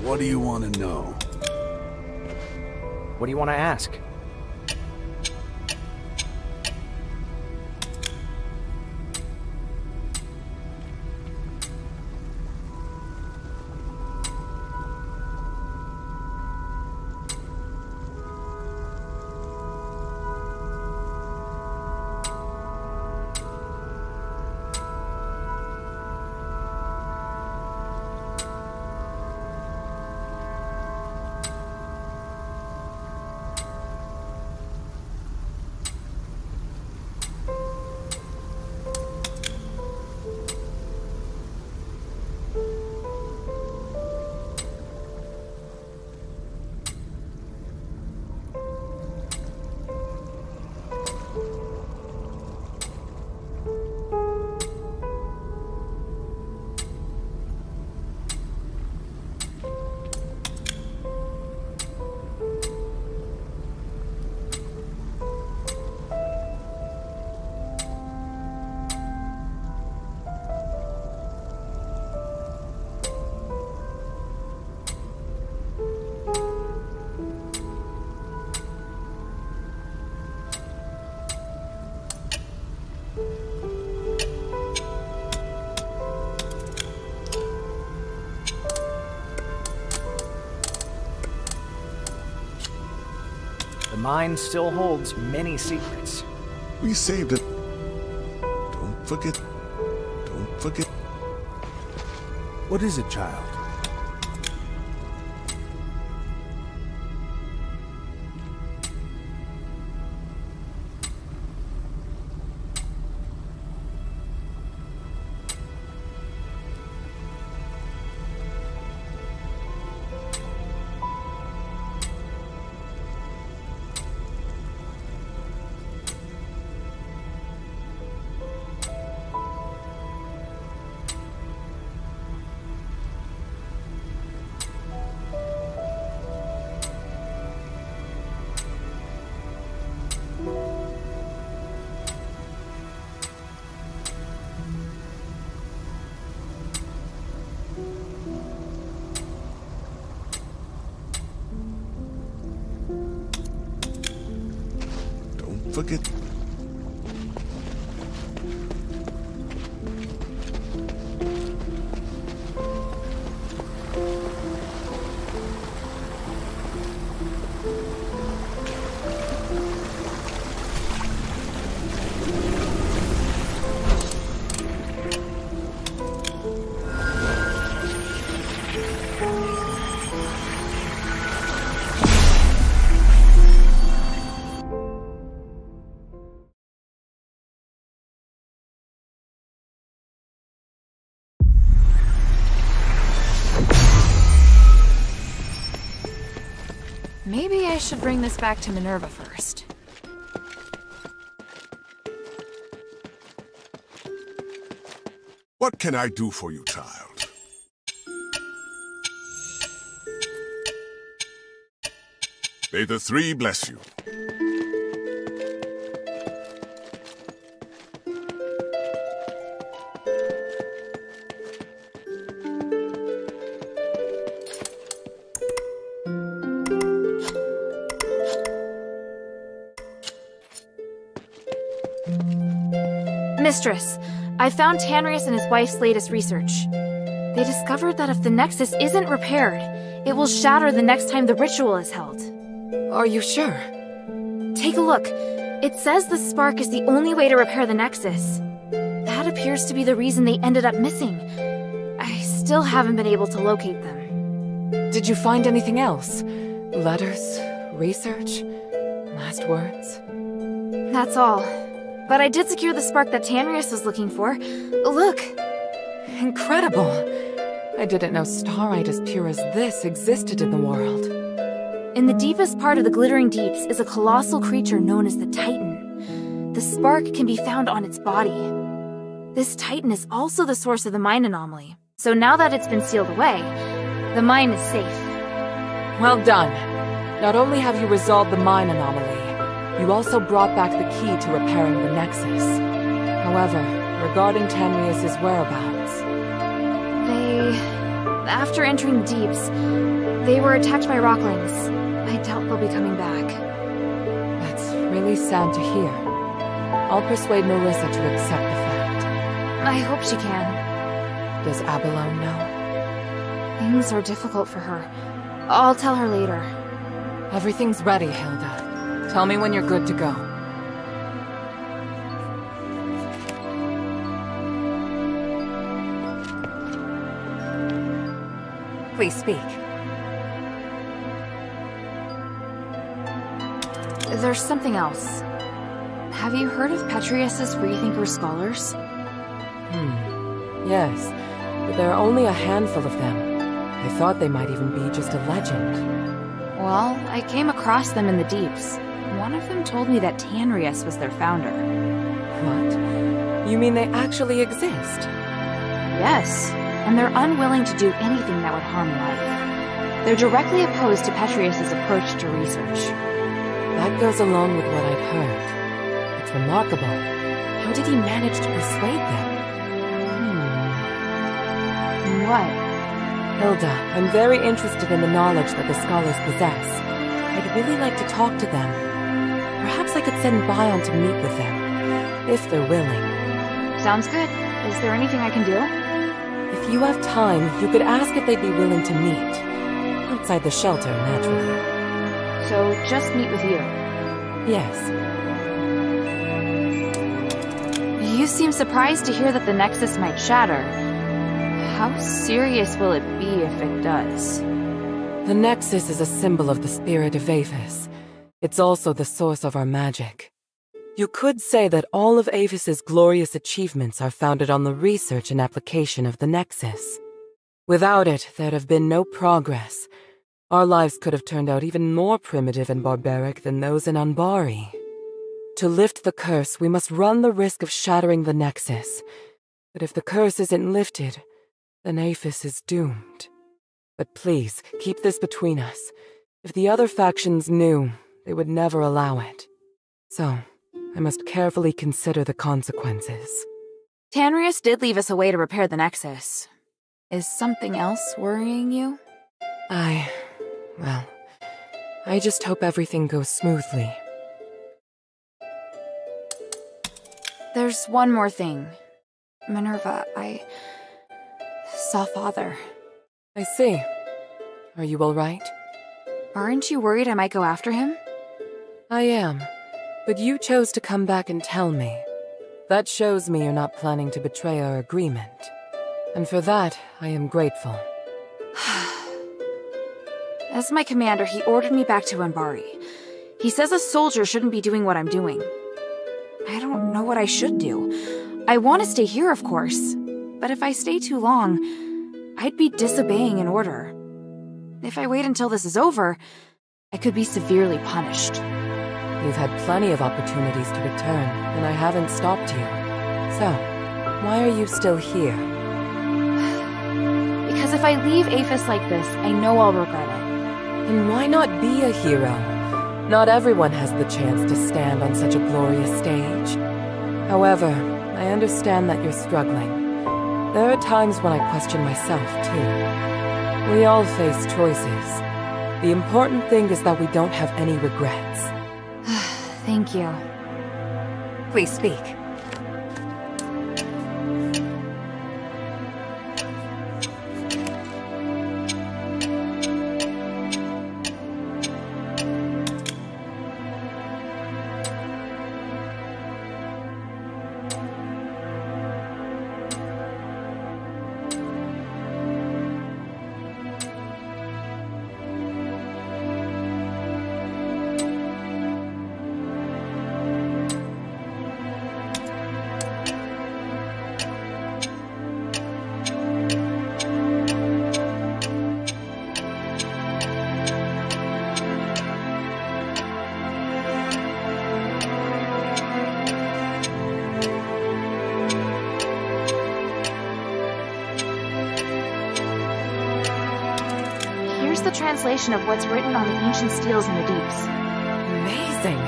What do you want to know? What do you want to ask? The mine still holds many secrets. We saved it. Don't forget. Don't forget. What is it, child? Forget. Maybe I should bring this back to Minerva first. What can I do for you, child? May the three bless you. Mistress, I found Tanrius and his wife's latest research. They discovered that if the Nexus isn't repaired, it will shatter the next time the ritual is held. Are you sure? Take a look. It says the spark is the only way to repair the Nexus. That appears to be the reason they ended up missing. I still haven't been able to locate them. Did you find anything else? Letters? Research? Last words? That's all. But I did secure the spark that Tanrius was looking for. Look! Incredible! I didn't know starite as pure as this existed in the world. In the deepest part of the Glittering Deeps is a colossal creature known as the Titan. The spark can be found on its body. This Titan is also the source of the mine anomaly. So now that it's been sealed away, the mine is safe. Well done. Not only have you resolved the mine anomaly, you also brought back the key to repairing the Nexus. However, regarding Tanrius' whereabouts... After entering the deeps, they were attacked by rocklings. I doubt they'll be coming back. That's really sad to hear. I'll persuade Marissa to accept the fact. I hope she can. Does Abalone know? Things are difficult for her. I'll tell her later. Everything's ready, Hilda. Tell me when you're good to go. Please speak. There's something else. Have you heard of Petrius's Freethinker scholars? Yes, but there are only a handful of them. I thought they might even be just a legend. Well, I came across them in the deeps. One of them told me that Tanrius was their founder. What? You mean they actually exist? Yes, and they're unwilling to do anything that would harm life. They're directly opposed to Petrius's approach to research. That goes along with what I'd heard. It's remarkable. How did he manage to persuade them? What? Hilda, I'm very interested in the knowledge that the scholars possess. I'd really like to talk to them. Perhaps I could send Bion to meet with them, if they're willing. Sounds good. Is there anything I can do? If you have time, you could ask if they'd be willing to meet. Outside the shelter, naturally. So, just meet with you? Yes. You seem surprised to hear that the Nexus might shatter. How serious will it be if it does? The Nexus is a symbol of the spirit of Aphis. It's also the source of our magic. You could say that all of Aphis's glorious achievements are founded on the research and application of the Nexus. Without it, there'd have been no progress. Our lives could have turned out even more primitive and barbaric than those in Anbari. To lift the curse, we must run the risk of shattering the Nexus. But if the curse isn't lifted, then Aphis is doomed. But please, keep this between us. If the other factions knew, they would never allow it. So, I must carefully consider the consequences. Tanrius did leave us a way to repair the Nexus. Is something else worrying you? Well, I just hope everything goes smoothly. There's one more thing. Minerva, I saw Father. I see. Are you all right? Aren't you worried I might go after him? I am. But you chose to come back and tell me. That shows me you're not planning to betray our agreement. And for that, I am grateful. As my commander, he ordered me back to Anbari. He says a soldier shouldn't be doing what I'm doing. I don't know what I should do. I want to stay here, of course. But if I stay too long, I'd be disobeying an order. If I wait until this is over, I could be severely punished. You've had plenty of opportunities to return, and I haven't stopped you. So, why are you still here? Because if I leave Aphis like this, I know I'll regret it. Then why not be a hero? Not everyone has the chance to stand on such a glorious stage. However, I understand that you're struggling. There are times when I question myself, too. We all face choices. The important thing is that we don't have any regrets. Thank you. Please speak. The translation of what's written on the ancient steels in the deeps. Amazing.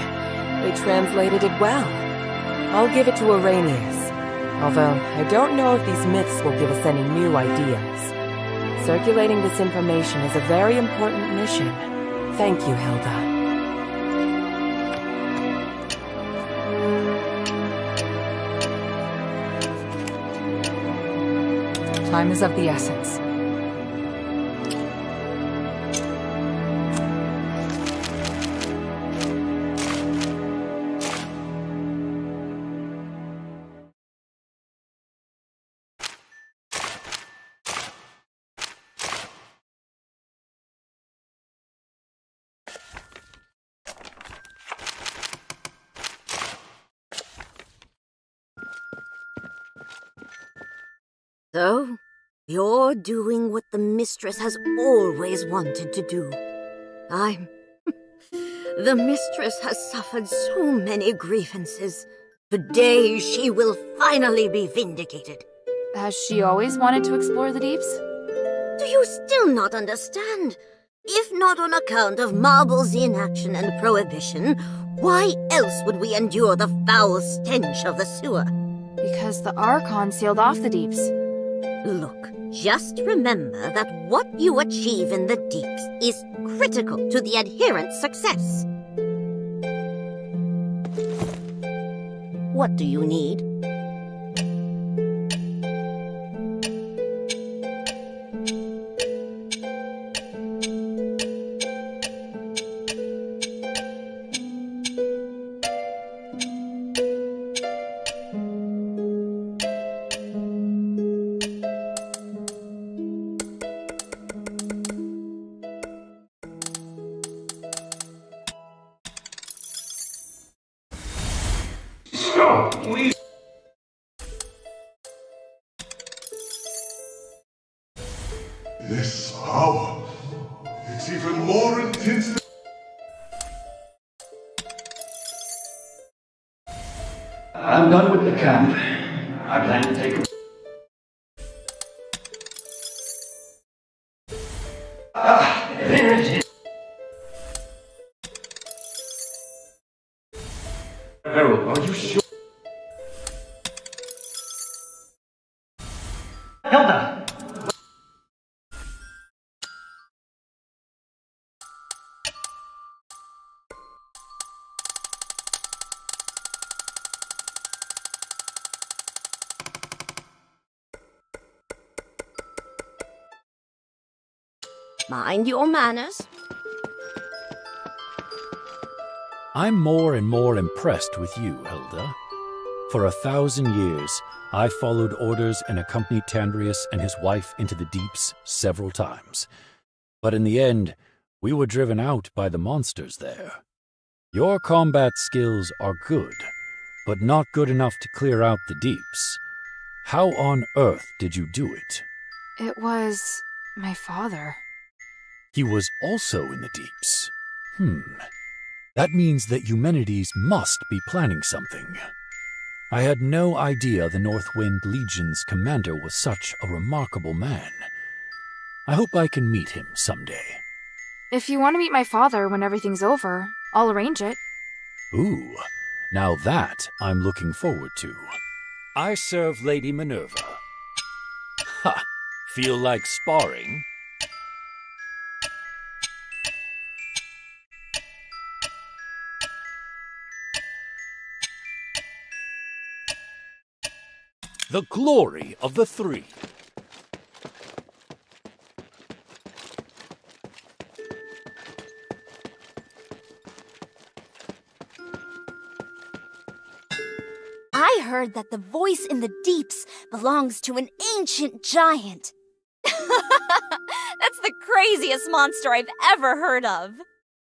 They translated it well. I'll give it to Arrhenius. Although, I don't know if these myths will give us any new ideas. Circulating this information is a very important mission. Thank you, Hilda. Time is of the essence. So, you're doing what the mistress has always wanted to do. The mistress has suffered so many grievances. Today she will finally be vindicated. Has she always wanted to explore the deeps? Do you still not understand? If not on account of Marble's inaction and prohibition, why else would we endure the foul stench of the sewer? Because the Archon sealed off the deeps. Look, just remember that what you achieve in the deeps is critical to the adherent's success. What do you need? This power, it's even more intense than... I'm done with the camp. I plan to take a... There it is. Harold, are you sure? Hilda! Mind your manners. I'm more and more impressed with you, Hilda. For 1,000 years, I followed orders and accompanied Tandrius and his wife into the deeps several times. But in the end, we were driven out by the monsters there. Your combat skills are good, but not good enough to clear out the deeps. How on earth did you do it? It was... my father. He was also in the deeps. That means that Eumenides must be planning something. I had no idea the Northwind Legion's commander was such a remarkable man. I hope I can meet him someday. If you want to meet my father when everything's over, I'll arrange it. Ooh, now that I'm looking forward to. I serve Lady Minerva. Ha! Feel like sparring? The glory of the three. I heard that the voice in the deeps belongs to an ancient giant. That's the craziest monster I've ever heard of.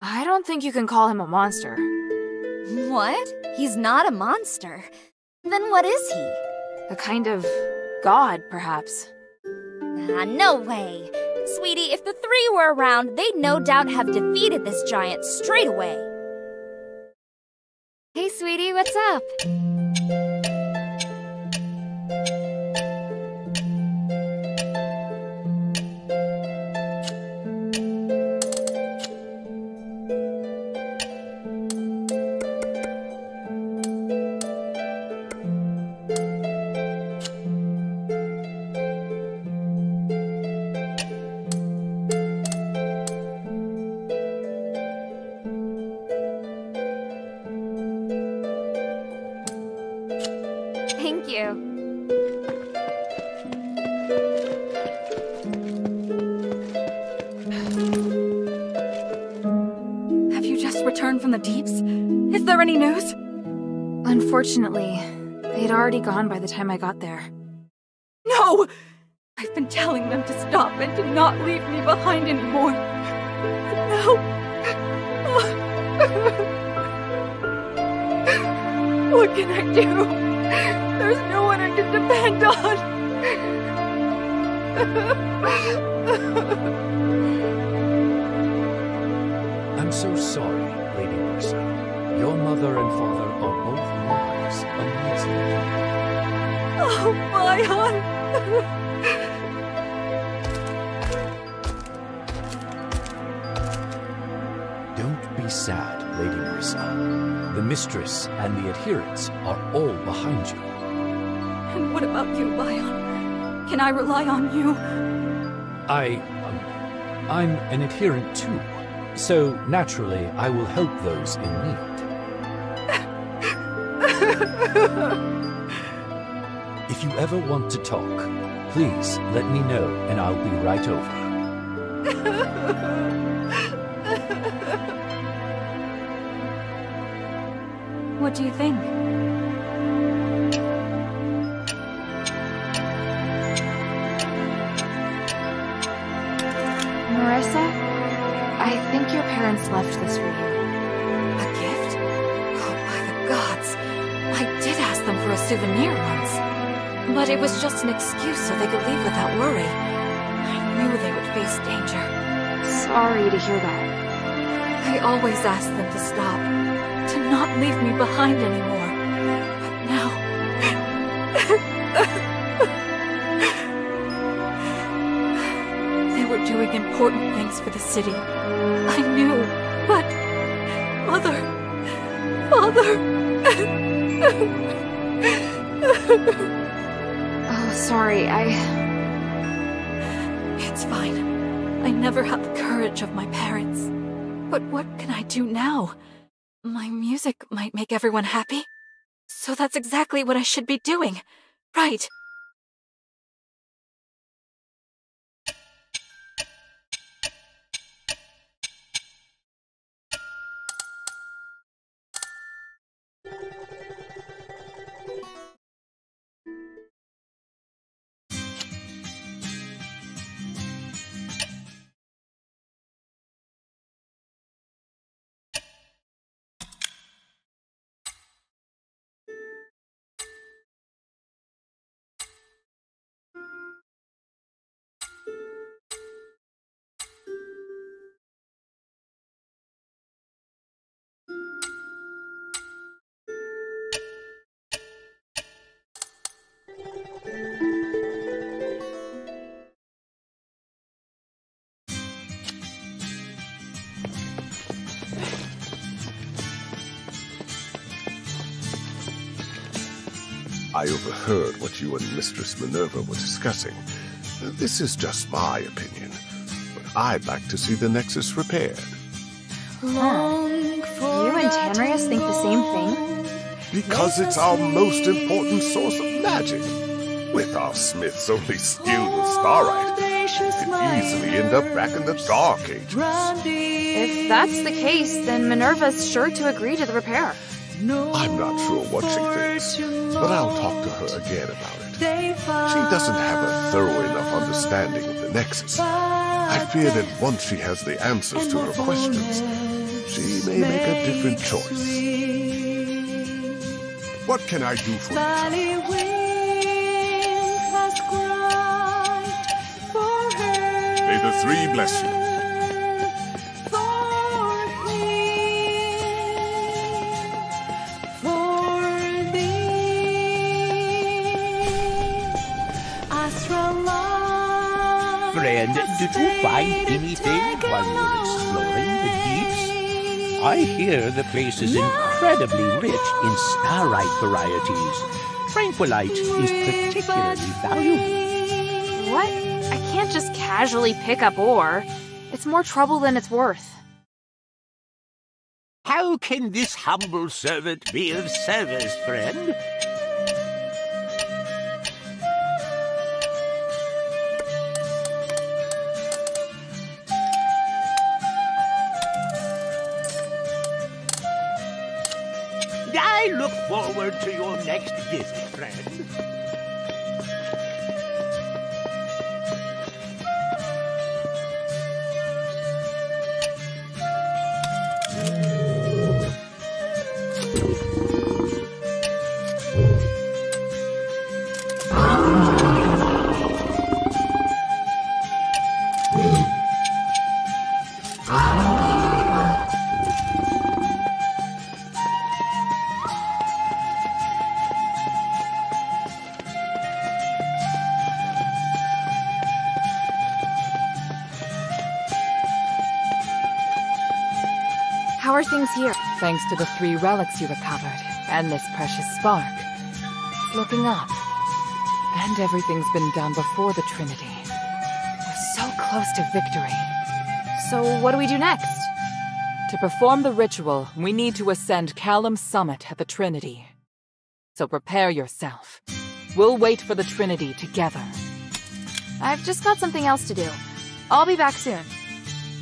I don't think you can call him a monster. What? He's not a monster. Then what is he? A kind of god, perhaps. No way. Sweetie, if the three were around, they'd no doubt have defeated this giant straight away. Hey, sweetie, what's up? there any news? Unfortunately, they'd already gone by the time I got there. No! I've been telling them to stop and to not leave me behind anymore. But now... What can I do? There's no one I can depend on. I'm so sorry, Lady Marissa. Your mother and father are both wise, amazing people. Oh, Bayan! Don't be sad, Lady Marissa. The mistress and the adherents are all behind you. And what about you, Bayan? Can I rely on you? I'm an adherent too. So, naturally, I will help those in need. If you ever want to talk, please let me know and I'll be right over. What do you think? Marissa, I think your parents left this for you. A gift? Oh, by the gods. I did ask them for a souvenir once. But it was just an excuse so they could leave without worry. I knew they would face danger. Sorry to hear that. I always asked them to stop. To not leave me behind anymore. But now... They were doing important things for the city. I knew, but... Father... Oh, sorry, It's fine. I never had the courage of my parents. But what can I do now? My music might make everyone happy. So that's exactly what I should be doing. Right. I overheard what you and Mistress Minerva were discussing. This is just my opinion, but I'd like to see the Nexus repaired. You and Tanrius think the same thing? Because it's our most important source of magic. With our smiths only skilled with starite, we could easily end up back in the Dark Ages. If that's the case, then Minerva's sure to agree to the repair. I'm not sure what she thinks, but I'll talk to her again about it. She doesn't have a thorough enough understanding of the Nexus. I fear that once she has the answers to her questions, she may make a different choice. What can I do for you, child? May the three bless you. Friend, did you find anything while you were exploring the deeps? I hear the place is incredibly rich in starite varieties. Tranquilite is particularly valuable. What? I can't just casually pick up ore. It's more trouble than it's worth. How can this humble servant be of service, friend? look forward to your next visit, friend. How are things here? Thanks to the 3 relics you recovered, and this precious spark. It's looking up. And everything's been done before the Trinity. We're so close to victory. So what do we do next? To perform the ritual, we need to ascend Callum's summit at the Trinity. So prepare yourself. We'll wait for the Trinity together. I've just got something else to do. I'll be back soon.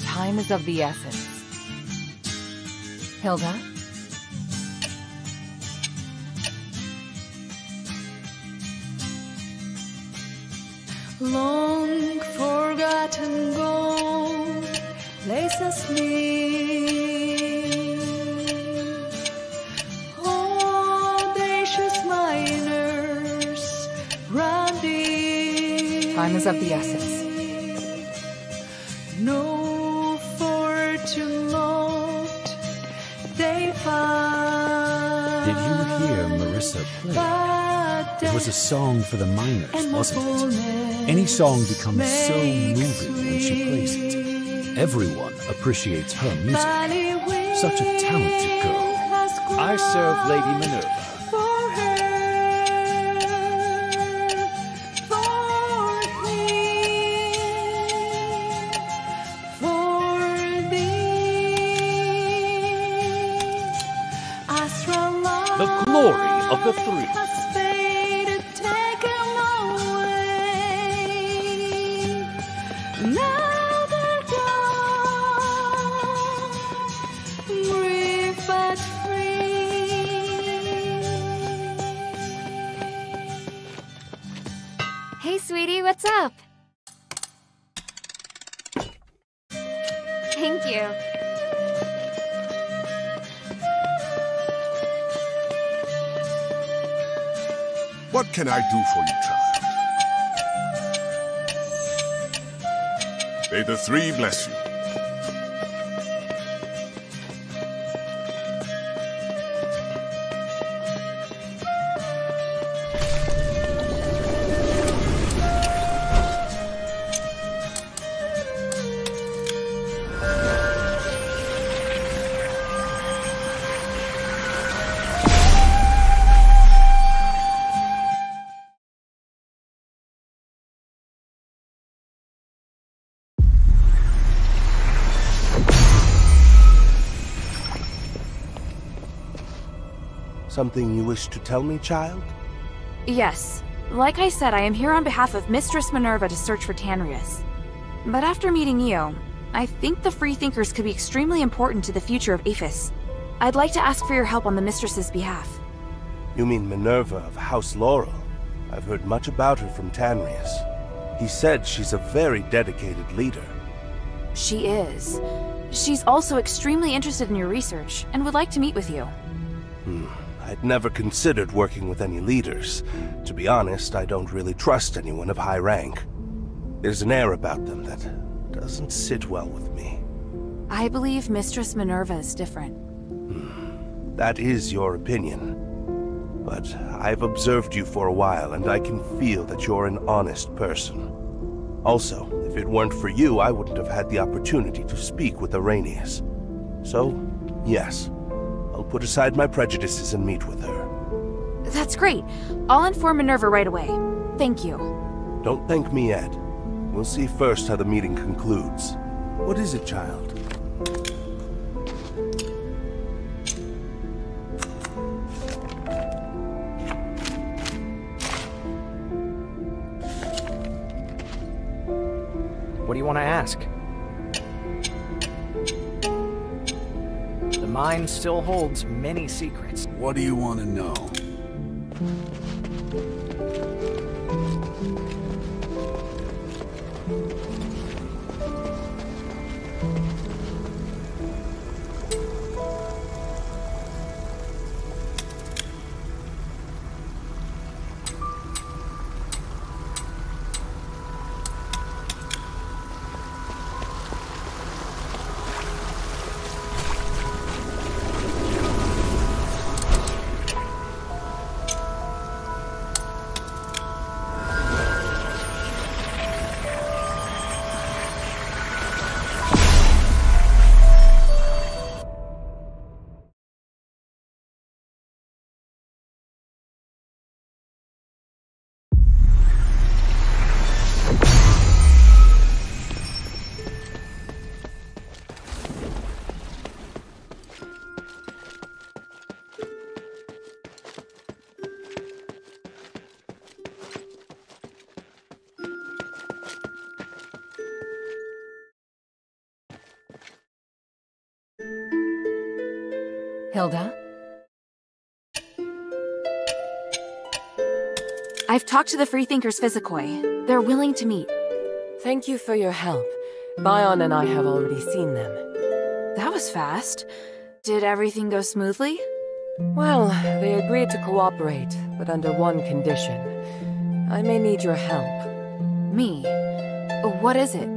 Time is of the essence. Hilda? Long forgotten gold laces me. Audacious miners run deep. Time is of the essence. No fortune lot they find. Did you hear Marissa play? It was a song for the miners, wasn't it? Any song becomes so moving when she plays it. Everyone appreciates her music. Such a talented girl. I serve Lady Minerva. The glory of the 3. Hey, sweetie, what's up? Thank you. What can I do for you, child? May the 3 bless you. Something you wish to tell me, child? Yes. Like I said, I am here on behalf of Mistress Minerva to search for Tanrius. But after meeting you, I think the Freethinkers could be extremely important to the future of Aphis. I'd like to ask for your help on the Mistress's behalf. You mean Minerva of House Laurel? I've heard much about her from Tanrius. He said she's a very dedicated leader. She is. She's also extremely interested in your research, and would like to meet with you. I'd never considered working with any leaders. To be honest, I don't really trust anyone of high rank. There's an air about them that doesn't sit well with me. I believe Mistress Minerva is different. That is your opinion. But I've observed you for a while, and I can feel that you're an honest person. Also, if it weren't for you, I wouldn't have had the opportunity to speak with Arrhenius. So, yes, I'll put aside my prejudices and meet with her. That's great. I'll inform Minerva right away. Thank you. Don't thank me yet. We'll see first how the meeting concludes. What is it, child? What do you want to ask? The mind still holds many secrets. What do you want to know? Hilda? I've talked to the Freethinkers Physicoi. They're willing to meet. Thank you for your help. Bion and I have already seen them. That was fast. Did everything go smoothly? Well, they agreed to cooperate, but under one condition. I may need your help. Me? What is it?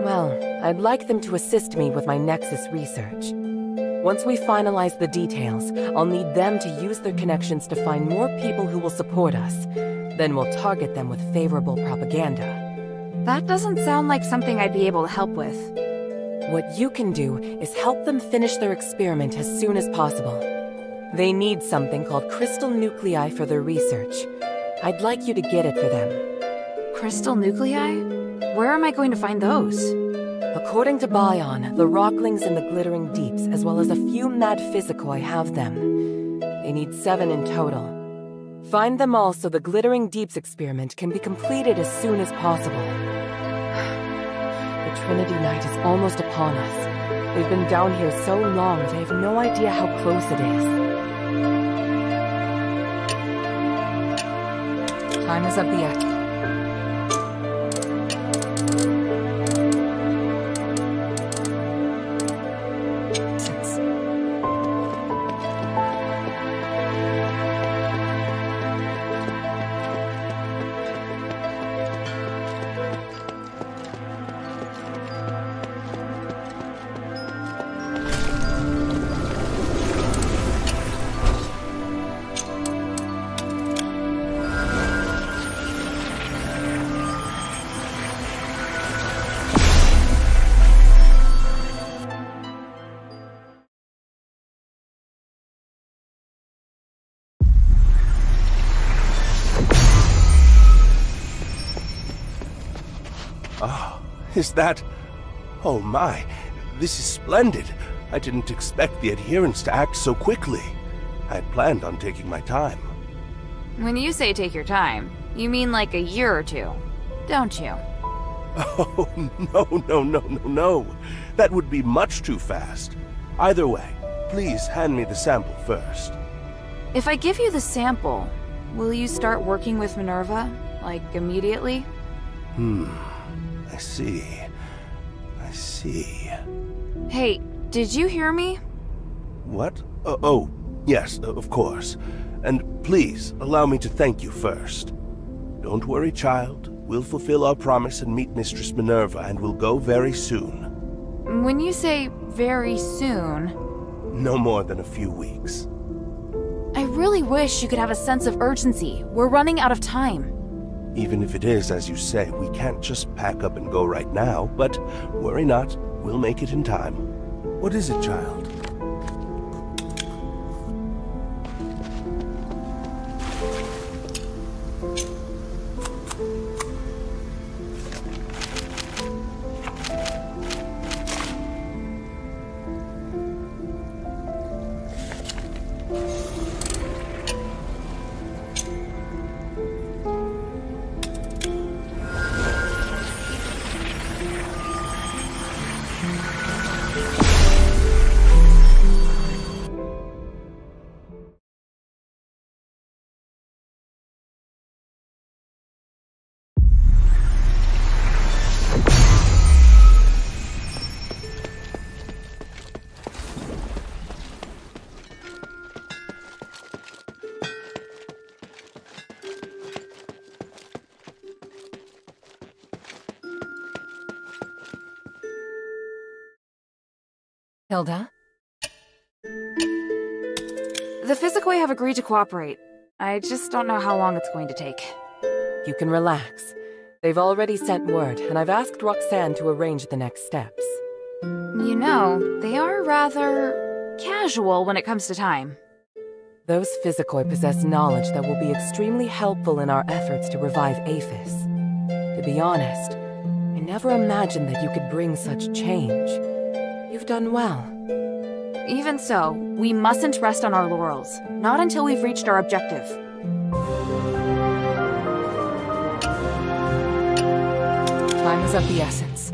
Well, I'd like them to assist me with my Nexus research. Once we finalize the details, I'll need them to use their connections to find more people who will support us. Then we'll target them with favorable propaganda. That doesn't sound like something I'd be able to help with. What you can do is help them finish their experiment as soon as possible. They need something called crystal nuclei for their research. I'd like you to get it for them. Crystal nuclei? Where am I going to find those? According to Bion, the Rocklings in the Glittering Deeps, as well as a few mad Physicoi, have them. They need 7 in total. Find them all so the Glittering Deeps experiment can be completed as soon as possible. The Trinity Night is almost upon us. They've been down here so long, they have no idea how close it is. Time is of the essence. Is that... Oh my, this is splendid. I didn't expect the adherents to act so quickly. I had planned on taking my time. When you say take your time, you mean like a year or two, don't you? Oh, no. That would be much too fast. Either way, please hand me the sample first. If I give you the sample, will you start working with Minerva, like immediately? I see. Hey, did you hear me? What? Oh, yes, of course. And please, allow me to thank you first. Don't worry, child. We'll fulfill our promise and meet Mistress Minerva, and we'll go very soon. When you say very soon... No more than a few weeks. I really wish you could have a sense of urgency. We're running out of time. Even if it is, as you say, we can't just pack up and go right now, but worry not, we'll make it in time. What is it, child? Hilda? The Physicoi have agreed to cooperate. I just don't know how long it's going to take. You can relax. They've already sent word, and I've asked Roxanne to arrange the next steps. You know, they are rather casual when it comes to time. Those Physicoi possess knowledge that will be extremely helpful in our efforts to revive Aphis. To be honest, I never imagined that you could bring such change. You've done well. Even so, we mustn't rest on our laurels. Not until we've reached our objective. Time is of the essence.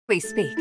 Please speak.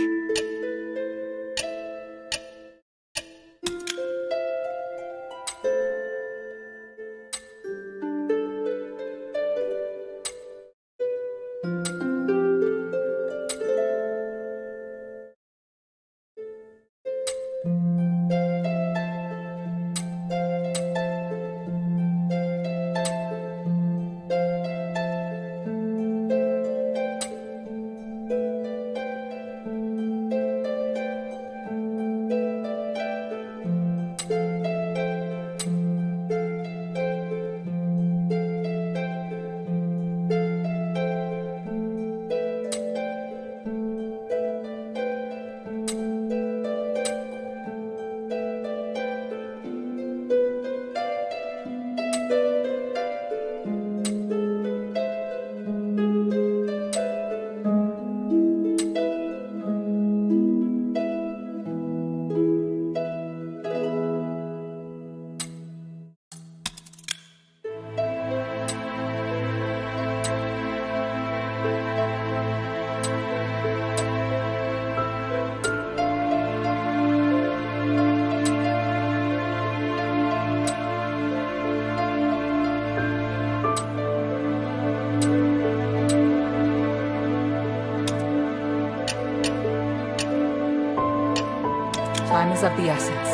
Time is of the essence.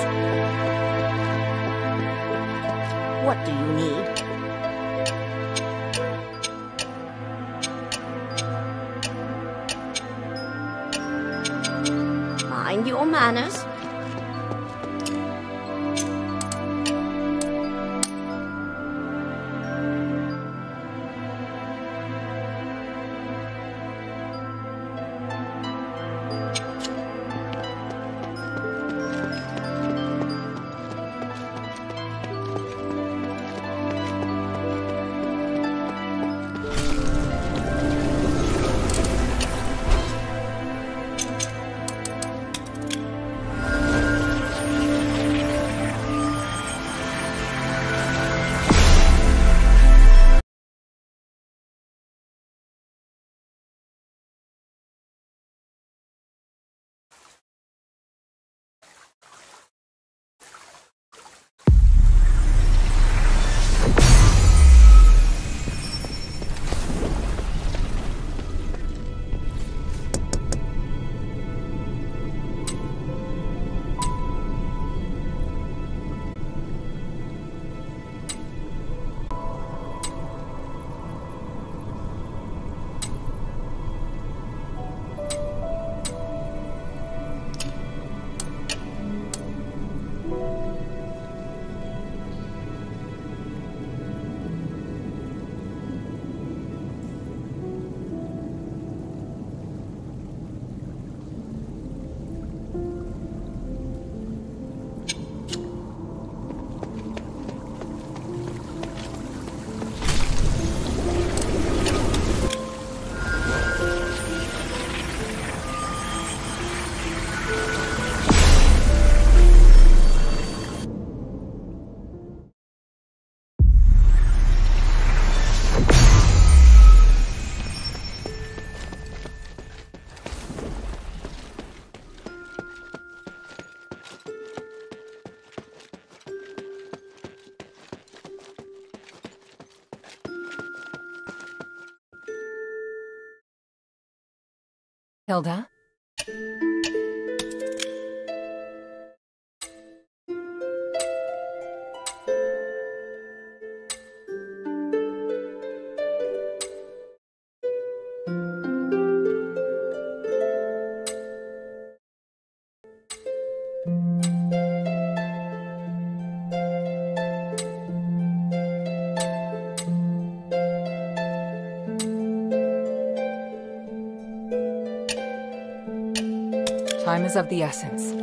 What do you need? Mind your manners. Hilda? Time is of the essence.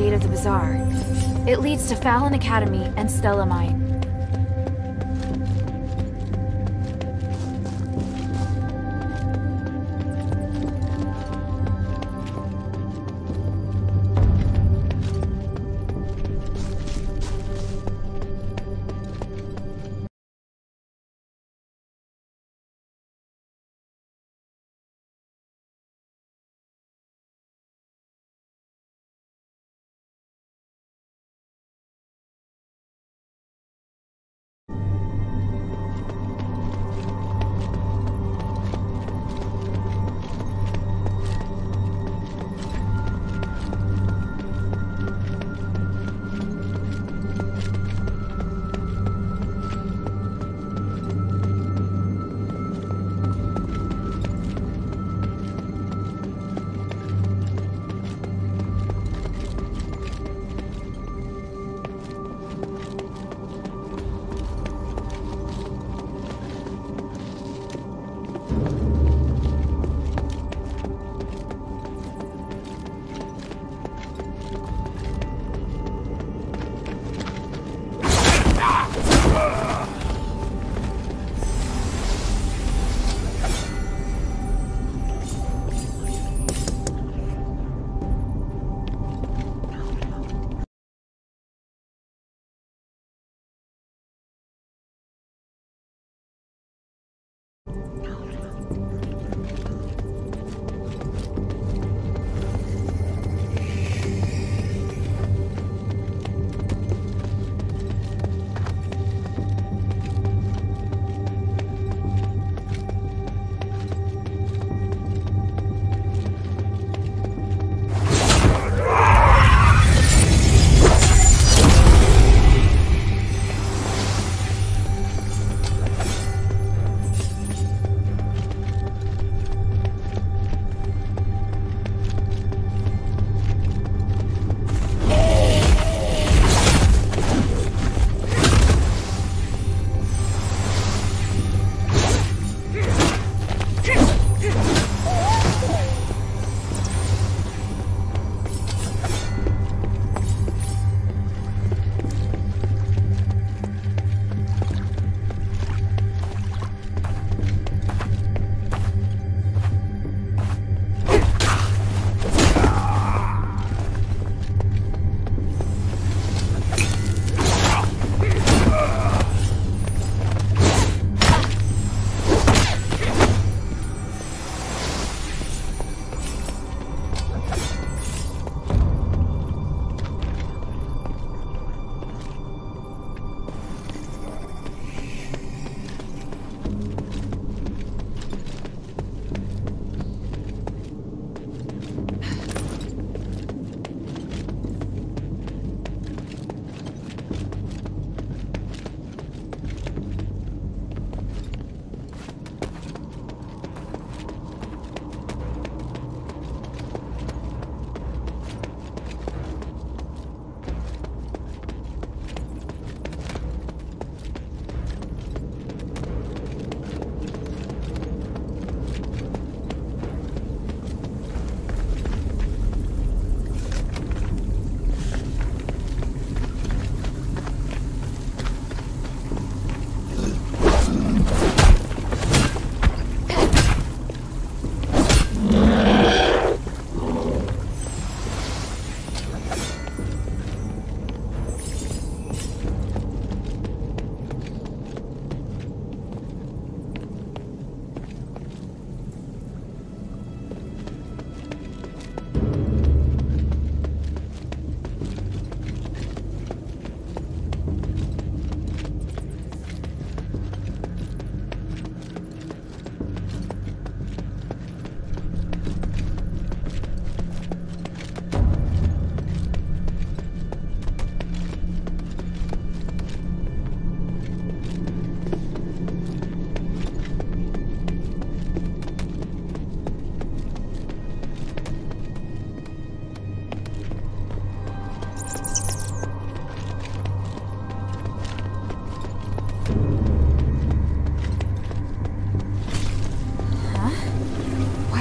gate of the bazaar. It leads to Fallon Academy and Stella Mine.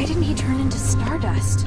Why didn't he turn into stardust?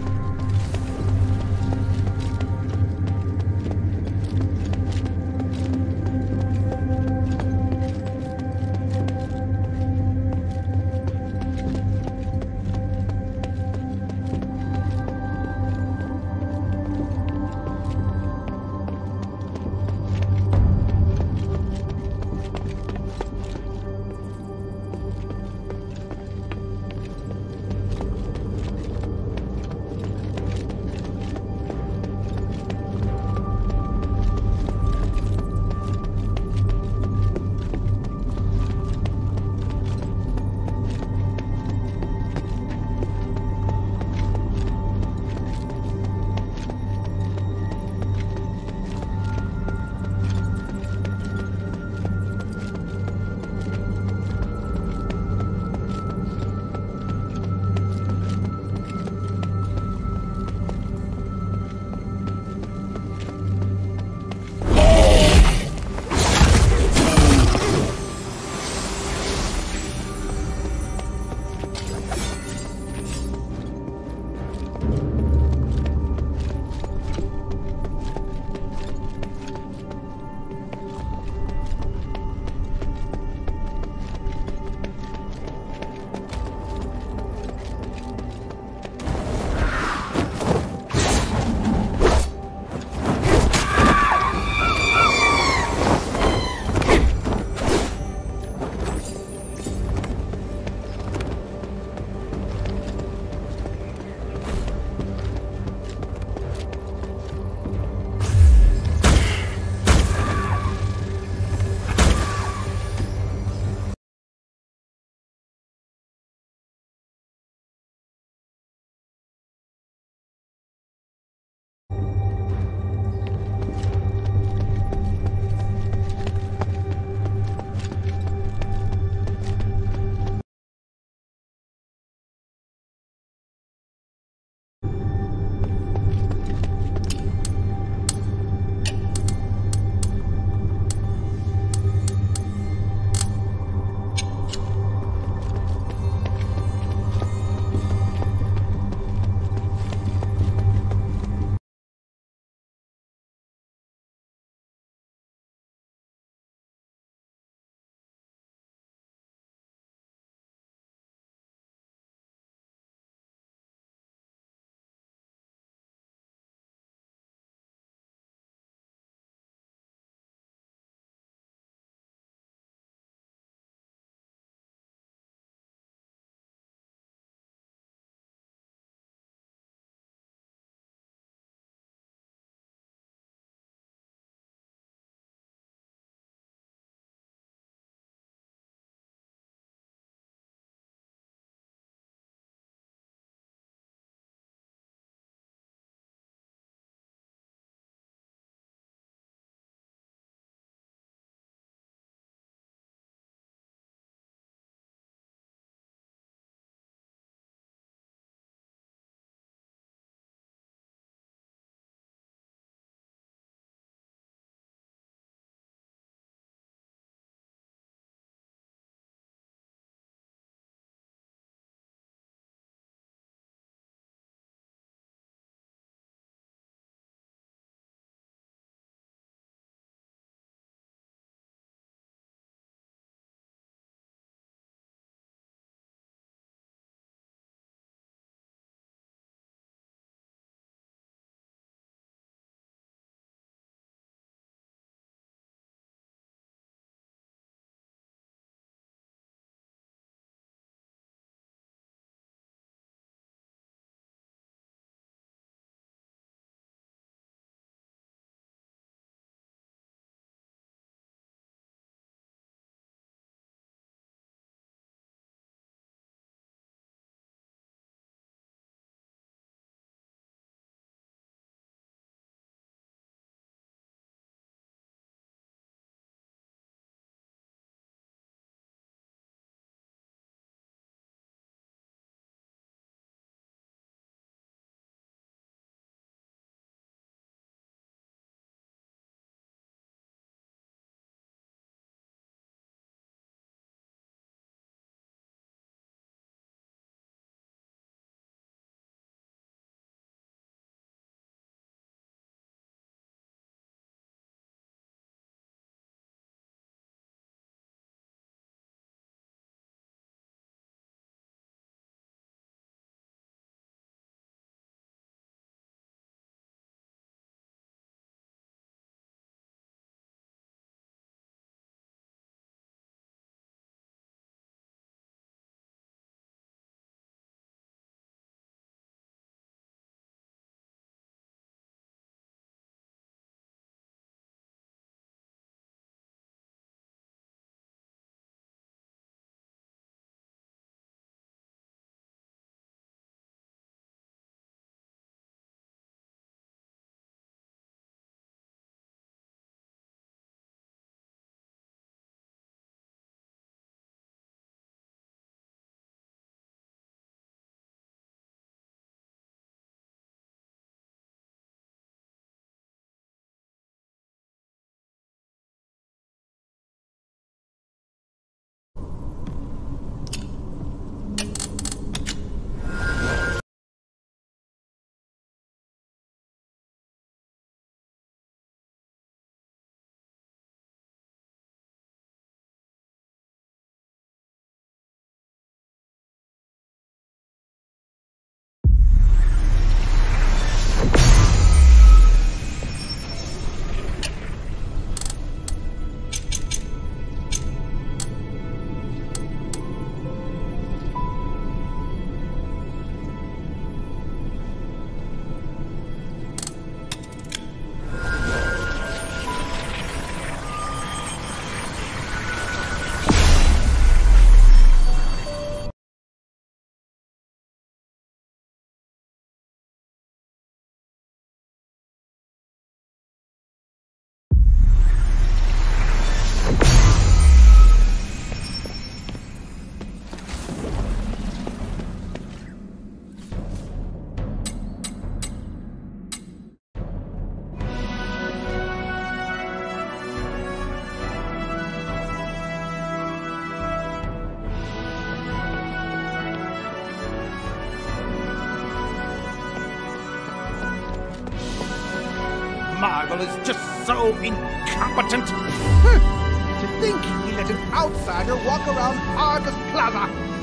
people is just so incompetent. To think he let an outsider walk around Argus Plaza.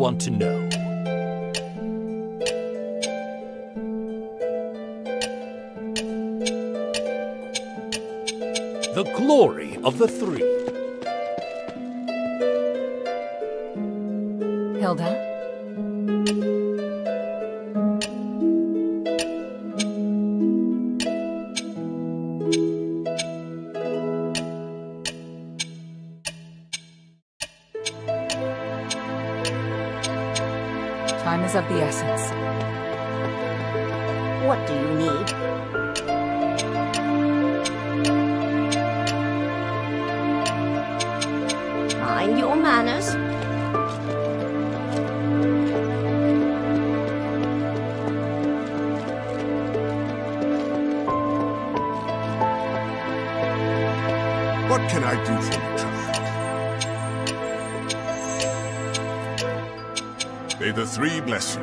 want to know. The glory of the three. Hilda? Time is of the essence. What do you need? Mind your manners. What can I do for you, child? May the three bless you.